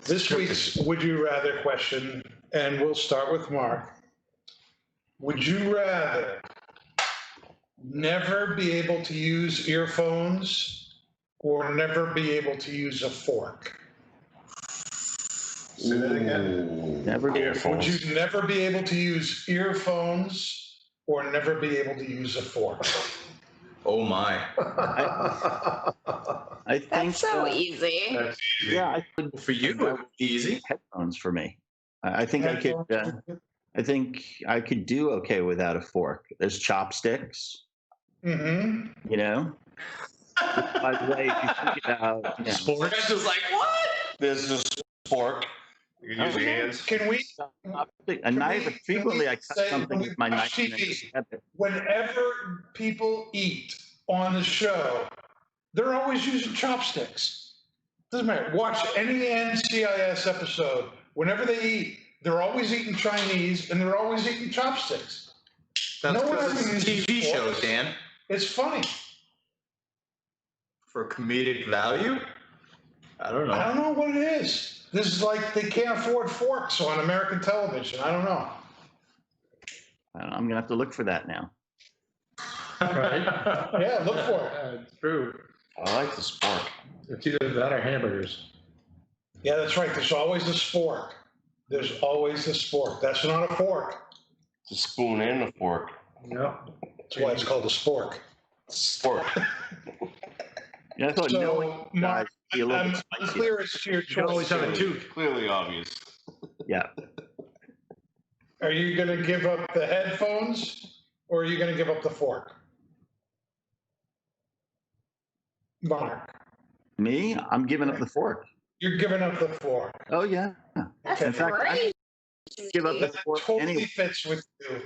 This week's Would You Rather question, and we'll start with Mark. Would you rather never be able to use earphones or never be able to use a fork? Say that again. Never be Would you never be able to use earphones or never be able to use a fork? Oh my. I think That's so easy. That's easy. Yeah, I could. For you, it would be easy. Headphones for me. I think I could. I think I could do okay without a fork. There's chopsticks. Mm-hmm. You know. By the way, if you think about Sports is like, what? There's this fork. You can use your hands. Can we? a knife. Frequently, I cut say- something with my knife. And TV, then cut it. Whenever people eat on the show, they're always using chopsticks. Doesn't matter. Watch any NCIS episode. Whenever they eat, they're always eating Chinese and they're always eating chopsticks. That's No one because ever it's uses TV shows, forks. Dan. It's funny. For comedic value? I don't know. I don't know what it is. This is like they can't afford forks on American television. I don't know. I'm gonna have to look for that now. Right? Yeah, look for it. It's true. I like this fork. It's either that or hamburgers. Yeah, that's right. There's always a spork. There's always a spork. That's not a fork. It's a spoon and a fork. Yep. That's why it's called a spork. Fork. Yeah, I thought So, knowing Mark, guys be a little I'm bit spicy. unclear as to your You can always choice. have a tooth. Clearly obvious. Yeah. Are you going to give up the headphones or are you going to give up the fork? Mark, Me? I'm giving up the fork. you're giving up the fork. Oh, yeah. That's In fact, great. Give up the That fork totally anyway. fits with you.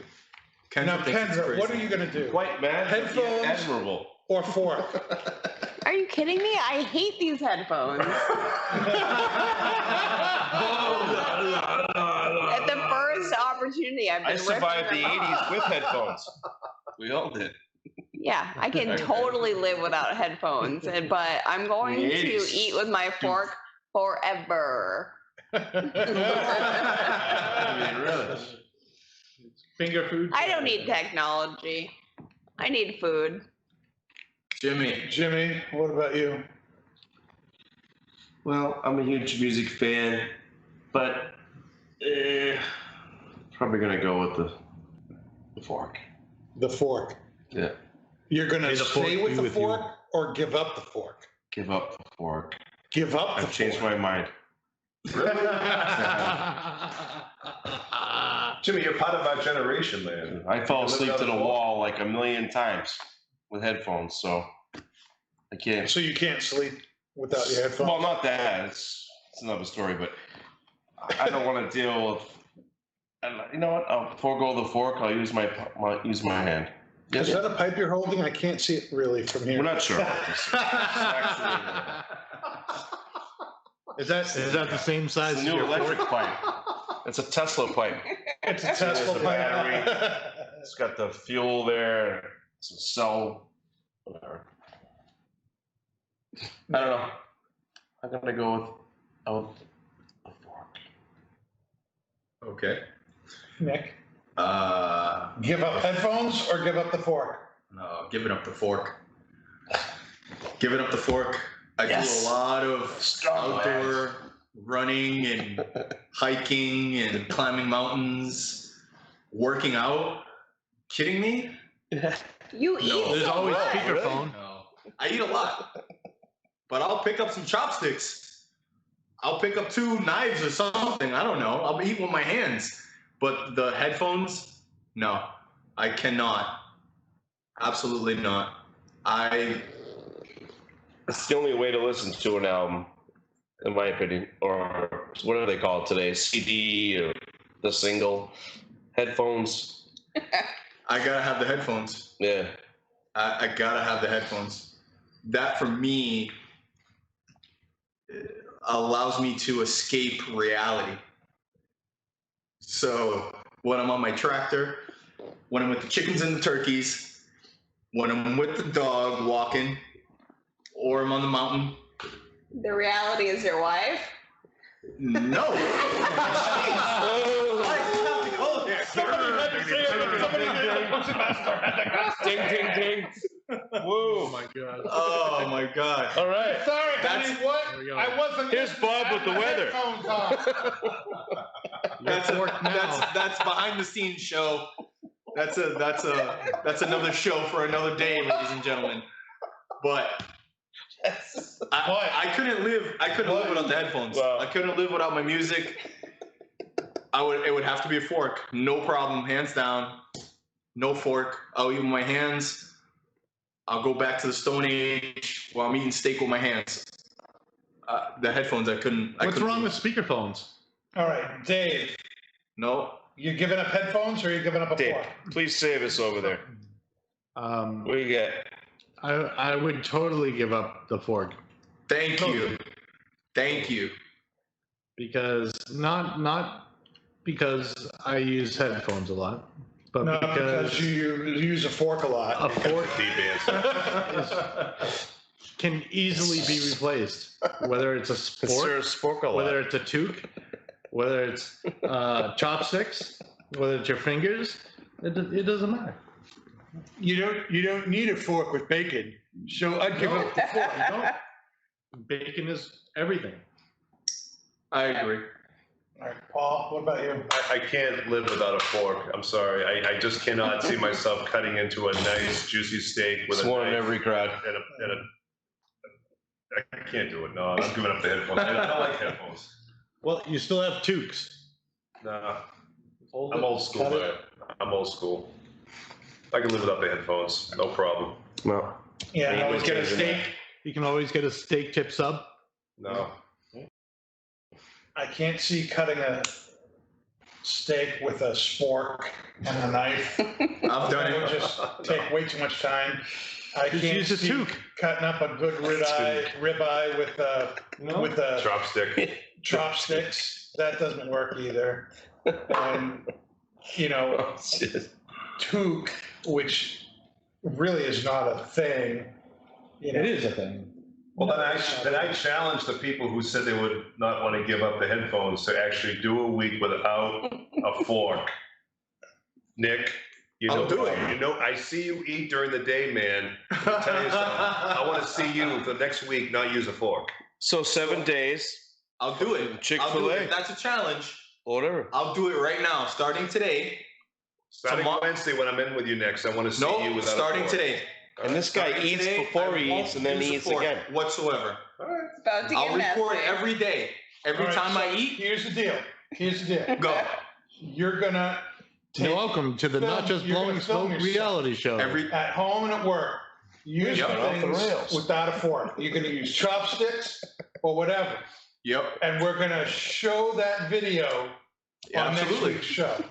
Kendra Now, thinks it's Kendra, what are crazy. you going to do? Quite mad. but yet Headphones? Admirable. Or fork? Are you kidding me? I hate these headphones. At the first opportunity, I've been I survived the ripping them 80s off. with headphones. We all did. Yeah, I can totally live without headphones, but I'm going The to 80s. eat with my fork forever. Really? Finger food? I don't need technology. I need food. Jimmy, what about you? Well, I'm a huge music fan, but probably gonna go with the fork. The fork. Yeah, You're going May to the fork stay with be the with you. fork or give up the fork? give up the fork. Give up the I've changed fork. my mind. Jimmy, you're part of our generation, man. I fall You live asleep down to the the wall like a million times with headphones, so I can't. So you can't sleep without your headphones? Well, not that. It's another story, but I don't want to deal with. And you know what? I'll forego the fork. I'll use my hand. Is that a pipe you're holding? I can't see it really from here. We're not sure about this. Is that the same size It's a as new your electric fork? pipe. It's a Tesla pipe. It's a Tesla There's a pipe. battery. It's got the fuel there. It's a cell. Whatever. I don't know. I'm gonna go with a fork. Okay. Nick, Uh, give up headphones or give up the fork? no, giving up the fork. Giving up the fork. I do a lot of outdoor running and hiking and climbing mountains, working out. Kidding me? You eat No, There's so always much. speakerphone. No. I eat a lot. But I'll pick up some chopsticks. I'll pick up 2 knives or something. I don't know. I'll eat with my hands. But the headphones, no. I cannot. Absolutely not. It's the only way to listen to an album, in my opinion. Or what do they call it today? CD or the single. Headphones. I gotta have the headphones. Yeah. I gotta have the headphones. That for me allows me to escape reality. So when I'm on my tractor, when I'm with the chickens and the turkeys, when I'm with the dog walking, or I'm on the mountain, The reality is your wife. no. Why do you have to go there? Somebody had to say it. Somebody had to push it back. Ding, ding, ding. Woo. my god. Oh my god. All right. Sorry, That's- honey, what? There we go. I wasn't. Here's Bob with the weather. Headphones on. That's behind the scenes show. That's another show for another day, ladies and gentlemen. But I couldn't live without the headphones. Wow. I couldn't live without my music. It would have to be a fork. No problem, hands down. No fork. I'll eat with my hands. I'll go back to the Stone Age while I'm eating steak with my hands. The headphones, I couldn't. What's wrong with speakerphones? All right, Dave, No. you giving up headphones or are you giving up a Dave, fork? please save us over there. What do you get? I would totally give up the fork Thank you. Thank you. because not because I use headphones a lot, but No, because because you use a fork a lot. a fork Deep answer. can easily be replaced, whether it's a fork, whether it's a toque, whether it's chopsticks, whether it's your fingers. It doesn't matter. You don't need a fork with bacon, so I'd give up the fork. No. Bacon is everything. I agree. All right, Paul, what about you? I can't live without a fork. I'm sorry. I just cannot see myself cutting into a nice, juicy steak with It's a one in knife every crowd. and I can't do it. No, I'm giving up the headphones. I don't like headphones. Well, you still have toques. Nah. I'm old school, man. I'm old school. I can live without the headphones. No problem. No. Yeah, You can no, always get a steak. You can always get a steak tip sub. No. I can't see cutting a steak with a spork and a knife. I've done That would it. just take way too much time. I Just can't use a see toque. cutting up a good ribeye with a Chopstick. chopsticks. That doesn't work either. And you know, Oh, shit. toque, which really is not a thing. You know, It is a thing. Well, then I challenge the people who said they would not want to give up the headphones to actually do a week without a fork. Nick, I'll do it. You know, I see you eat during the day, man. I'll tell you something. I want to see you the next week not use a fork. So 7 days, I'll do it. I'll do Chick-fil-A. it. If that's a challenge, whatever. I'll do it right now, starting today. Starting Wednesday when I'm in with you next, I want to see you No, without starting a fork. today. And this guy Starting eats today, before I he won't eats and then use he a eats fork again. whatsoever. It's about to I'll get record messy. every day. Every All right, time so I eat, Here's the deal. Here's the deal. go. You're gonna You're welcome to the film- Not Just you're gonna Blowing film Smoke yourself. reality show. Every at home and at work. Use Yep. Off the things rails. without a fork. You're gonna use chopsticks or whatever, Yep. and we're gonna show that video on next Absolutely. week's show.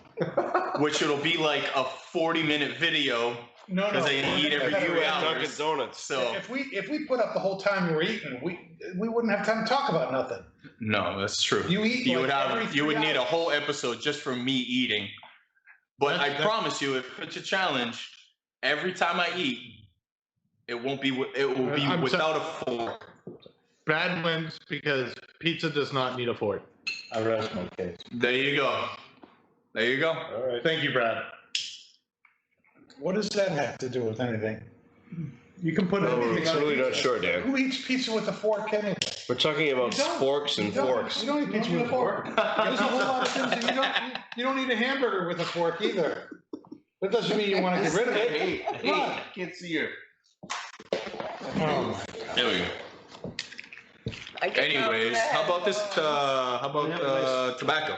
Which it'll be like a 40-minute video No, no. because they eat every we're 3 gonna- Dunkin' hours. Donuts. So If we put up the whole time we're eating, we wouldn't have time to talk about nothing. no, that's true. You eat You like would every have. You would 3 need a hours. whole episode just for me eating. But I promise you, if it's a challenge, every time I eat, it won't be. It will be I'm without a fork. Brad wins because pizza does not need a fork. I rest my case. There you go. There you go. All right. Thank you, Brad. What does that have to do with anything? You can put No, we're Anything on really not pizza. sure, Dan. Who eats pizza with a fork anyway? We're talking about You don't. forks and You don't. forks. You don't eat pizza with a fork. There's a whole lot of things that you don't eat a hamburger with a fork either. That doesn't mean you want to get rid of it. Hey, Come on. I can't see you. Oh. There we go. I can Anyways, how about this? How about tobacco?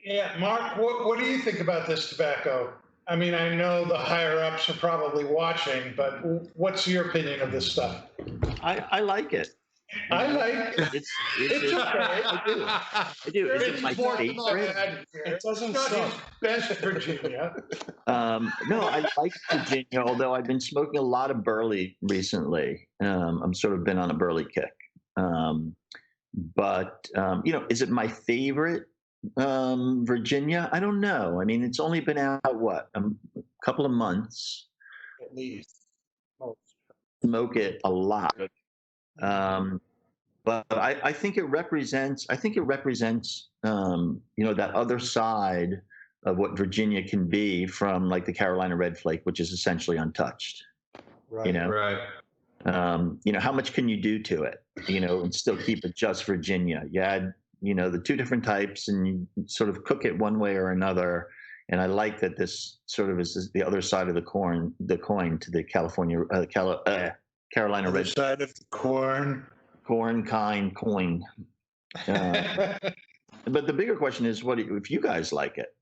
Yeah, Mark, what do you think about this tobacco? I mean, I know the higher ups are probably watching, but what's your opinion of this stuff? I like it. I like it. It's It's okay. I do. I do. Is it my favorite? It doesn't suck. Best Virginia. No, I like Virginia, although I've been smoking a lot of burley recently. I'm sort of been on a burley kick. But is it my favorite Virginia? I don't know. I mean, it's only been out, a couple of months. At least. Smoke it a lot. But I think it represents, that other side of what Virginia can be from like the Carolina Red Flake, which is essentially untouched. Right. Right. How much can you do to it, and still keep it just Virginia? You add, the two different types and you sort of cook it one way or another. And I like that this sort of is the other side of the coin to the California, Carolina Other Red side of the corn. coin. But the bigger question is, if you guys like it?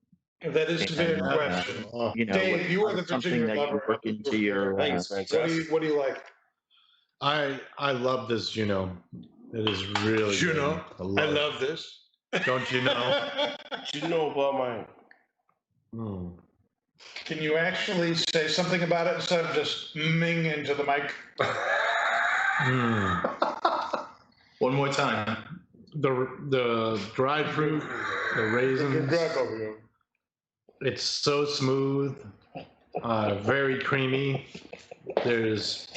That is the big question. Dave, you are the something Virginia that you lover. work into your. Thanks, fantastic. What do you like? I love this Juno. It is really Juno. good. I love this. Don't you know? You know about mine. Mm. Can you actually say something about it instead of just ming into the mic? One more time. The dried fruit, the raisins. It's so smooth, very creamy. There's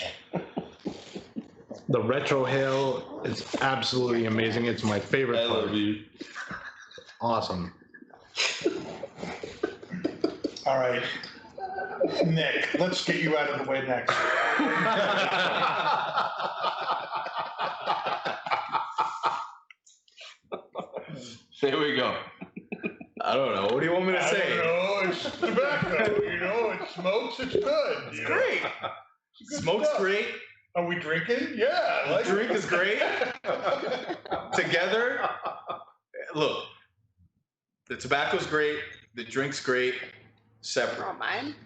the retrohale is absolutely amazing. It's my favorite part. Awesome. All right. Nick, let's get you out of the way next. There we go. I don't know. What do you want me to say? It's tobacco. It smokes, it's good. It's great. Smoke's stuff. great. Are we drinking? Yeah. I like The drink it. is great. Together, look, The tobacco's great. The drink's great. Separate. Oh, mine.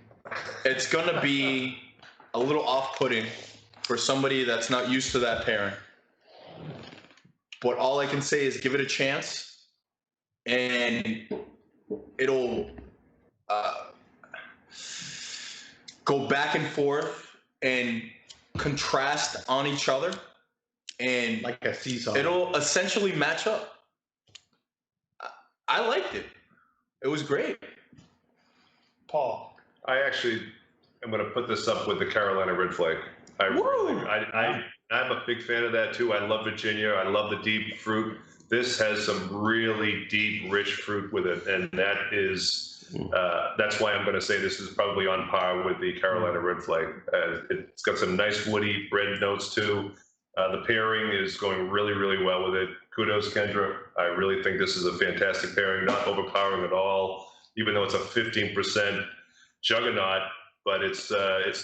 It's gonna be a little off-putting for somebody that's not used to that pairing. But all I can say is give it a chance, and it'll go back and forth and contrast on each other, and Like a seesaw. it'll essentially match up. I liked it. It was great. Paul. I actually am going to put this up with the Carolina Red Flag. I'm a big fan of that too. I love Virginia. I love the deep fruit. This has some really deep, rich fruit with it, and that is that's why I'm going to say this is probably on par with the Carolina Red Flag. It's got some nice woody bread notes too. The pairing is going really, really well with it. Kudos, Kendra. I really think this is a fantastic pairing, not overpowering at all, even though it's a 15% juggernaut, but it's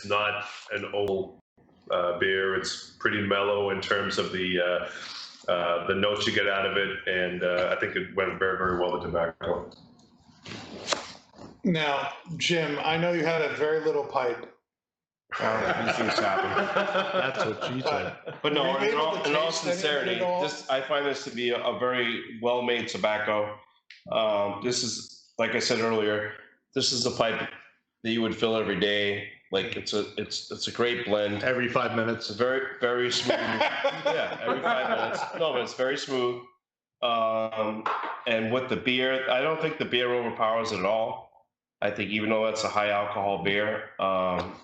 not an old beer. It's pretty mellow in terms of the notes you get out of it, and I think it went very, very well with tobacco. Now, Jim, I know you had a very little pipe. He seems happy. That's what she said. But no, Were you in able all, to in all taste anything sincerity, at all? I find this to be a very well-made tobacco. This is, like I said earlier, this is a pipe that you would fill every day. Like it's a great blend. Every 5 minutes. It's very, very smooth. Yeah, every 5 minutes. No, but it's very smooth. And with the beer, I don't think the beer overpowers it at all. I think even though that's a high alcohol beer,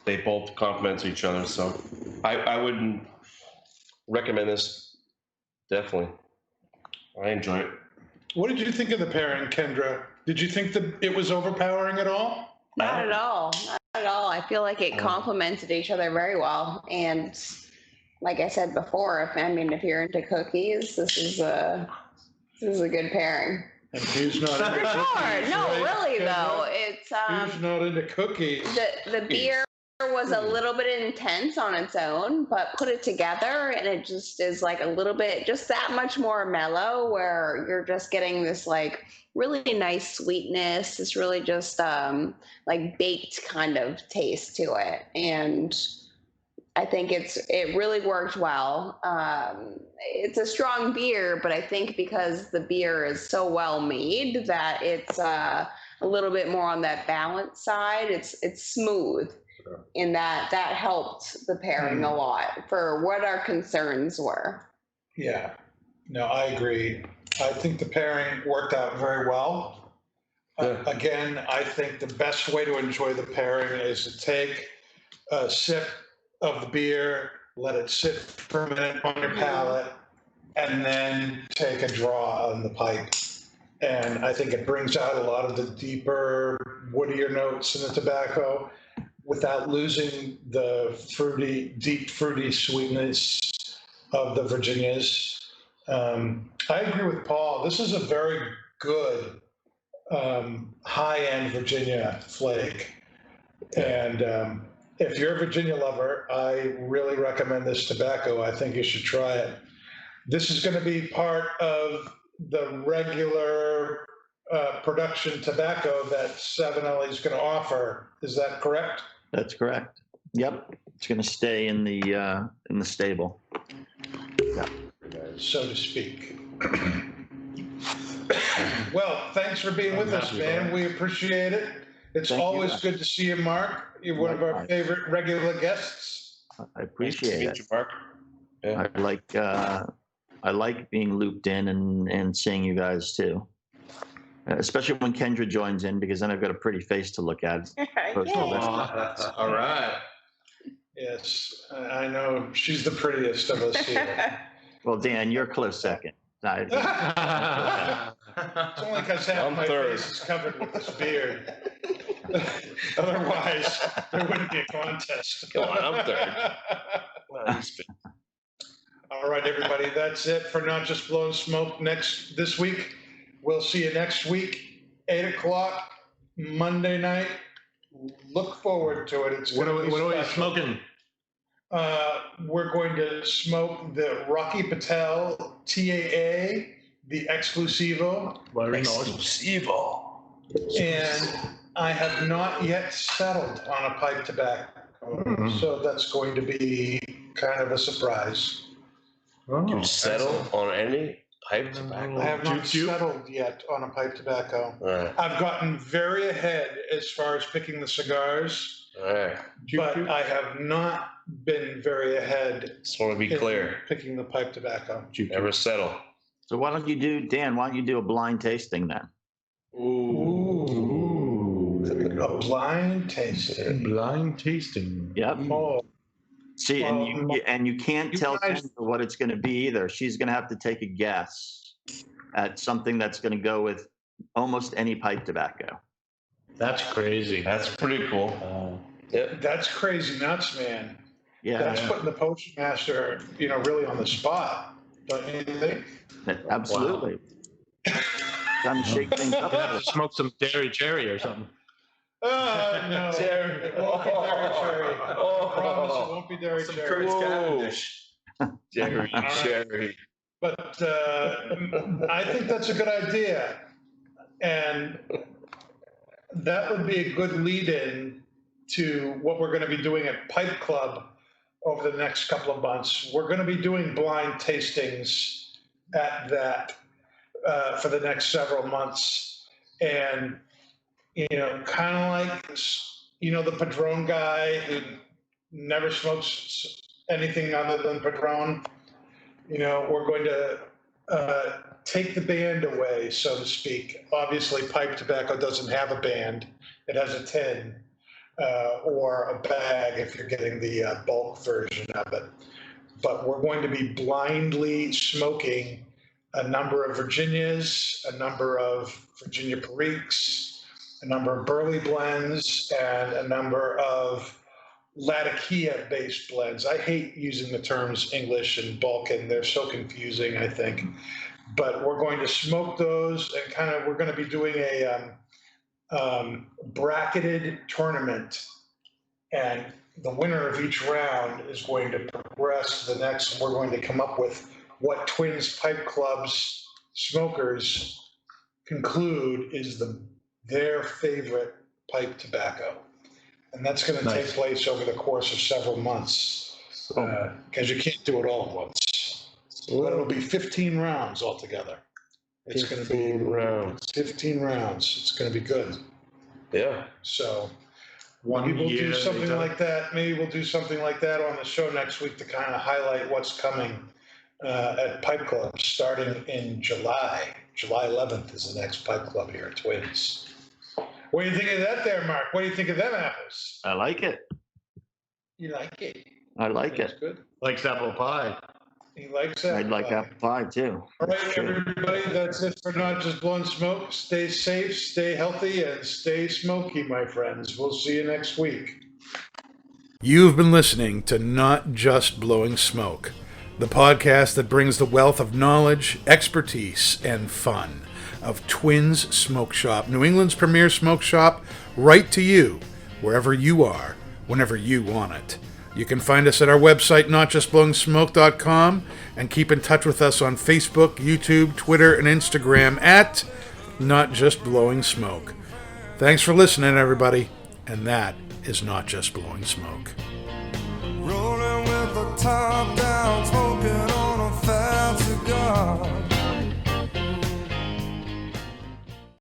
they both complement each other. So I wouldn't recommend this. Definitely. I enjoy it. What did you think of the pairing, Kendra? Did you think that it was overpowering at all? Not at all. Not at all. I feel like it complemented each other very well. And like I said before, if you're into cookies, this is a good pairing. And who's not into For cookies? sure. No, right, really Kendra? though. It's Who's not into cookies? the beer was a little bit intense on its own, but put it together and it just is like a little bit, just that much more mellow, where you're just getting this like really nice sweetness. It's really just like baked kind of taste to it. And I think it really worked well. It's a strong beer, but I think because the beer is so well made that it's a little bit more on that balanced side. It's smooth, and that helped the pairing a lot for what our concerns were. Yeah, no, I agree. I think the pairing worked out very well. Again, I think the best way to enjoy the pairing is to take a sip of the beer, let it sit for a minute on your palate, and then take a draw on the pipe. And I think it brings out a lot of the deeper, woodier notes in the tobacco without losing the deep fruity sweetness of the Virginias. I agree with Paul. This is a very good high-end Virginia flake. And if you're a Virginia lover, I really recommend this tobacco. I think you should try it. This is going to be part of the regular production tobacco that Savinelli is going to offer. Is that correct? That's correct. Yep, it's going to stay in the stable. So to speak. Well, thanks for being with us, man. We appreciate it. It's Thank you. always good to see you, Mark. You're one of our favorite regular guests. I appreciate Meet it. you, Mark. Yeah. I like being looped in and seeing you guys too. Especially when Kendra joins in, because then I've got a pretty face to look at. All right. Yes, I know. She's the prettiest of us here. Well, Dan, you're close second. It's only because half I'm my third. face is covered with this beard. Otherwise, there wouldn't be a contest. Come on, I'm third. All right, everybody, that's it for Not Just Blowing Smoke this week. We'll see you next week, 8 o'clock, Monday night. Look forward to it. It's What are we special. smoking? We're going to smoke the Rocky Patel TAA the Exclusivo, Exclusivo. and I have not yet settled on a pipe tobacco. So that's going to be kind of a surprise. You settle on any pipe tobacco? I have not settled yet on a pipe tobacco. Right. I've gotten very ahead as far as picking the cigars, Right. but I have not been very ahead Just want to be in clear. picking the pipe tobacco. Never settle. So why don't you do, Dan, why don't you do a blind tasting then? A blind tasting. Blind tasting. Yep. Oh, See, and you can't you tell guys- Kendra what it's going to be either. She's going to have to take a guess at something that's going to go with almost any pipe tobacco. That's crazy. That's pretty cool. Yep. that's crazy nuts, man. Yeah, That's putting the potion master, really on the spot, don't you think? absolutely. Time to shake things up. Smoke some dairy cherry or something. No. Cherry. It won't be dairy cherry. Oh. I promise it won't be dairy cherry. Cherry, cherry. But I think that's a good idea. And that would be a good lead-in to what we're going to be doing at Pipe Club over the next couple of months. We're going to be doing blind tastings at that for the next several months. And, kind of like, the Padrón guy who never smokes anything other than Padrón. We're going to take the band away, so to speak. Obviously, pipe tobacco doesn't have a band. It has a tin or a bag if you're getting the bulk version of it. But we're going to be blindly smoking a number of Virginias, a number of Virginia Periques, a number of Burley blends, and a number of Latakia-based blends. I hate using the terms English and Balkan. They're so confusing, I think. But we're going to smoke those and we're going to be doing a bracketed tournament. And the winner of each round is going to progress to the next. And we're going to come up with what Twins Pipe Club's smokers conclude is their favorite pipe tobacco. And that's going to take place over the course of several months because you can't do it all at once. But it'll be 15 rounds altogether. It's going to be 15 rounds. It's going to be good. Yeah. So maybe we'll do something like that. Maybe we'll do something like that on the show next week to kind of highlight what's coming at Pipe Club starting in July. July 11th is the next Pipe Club here at Twins. What do you think of that there, Mark? What do you think of them apples? I like it. You like it? I like That's it. good. Likes apple pie. He likes that. I'd like apple pie too. All right, everybody, that's it for Not Just Blowing Smoke. Stay safe, stay healthy, and stay smoky, my friends. We'll see you next week. You've been listening to Not Just Blowing Smoke, the podcast that brings the wealth of knowledge, expertise, and fun of Twins Smoke Shop, New England's premier smoke shop, right to you, wherever you are, whenever you want it. You can find us at our website, notjustblowingsmoke.com, and keep in touch with us on Facebook, YouTube, Twitter, and Instagram at Not Just Blowing Smoke. Thanks for listening, everybody, and that is Not Just Blowing Smoke. Rolling with the top down,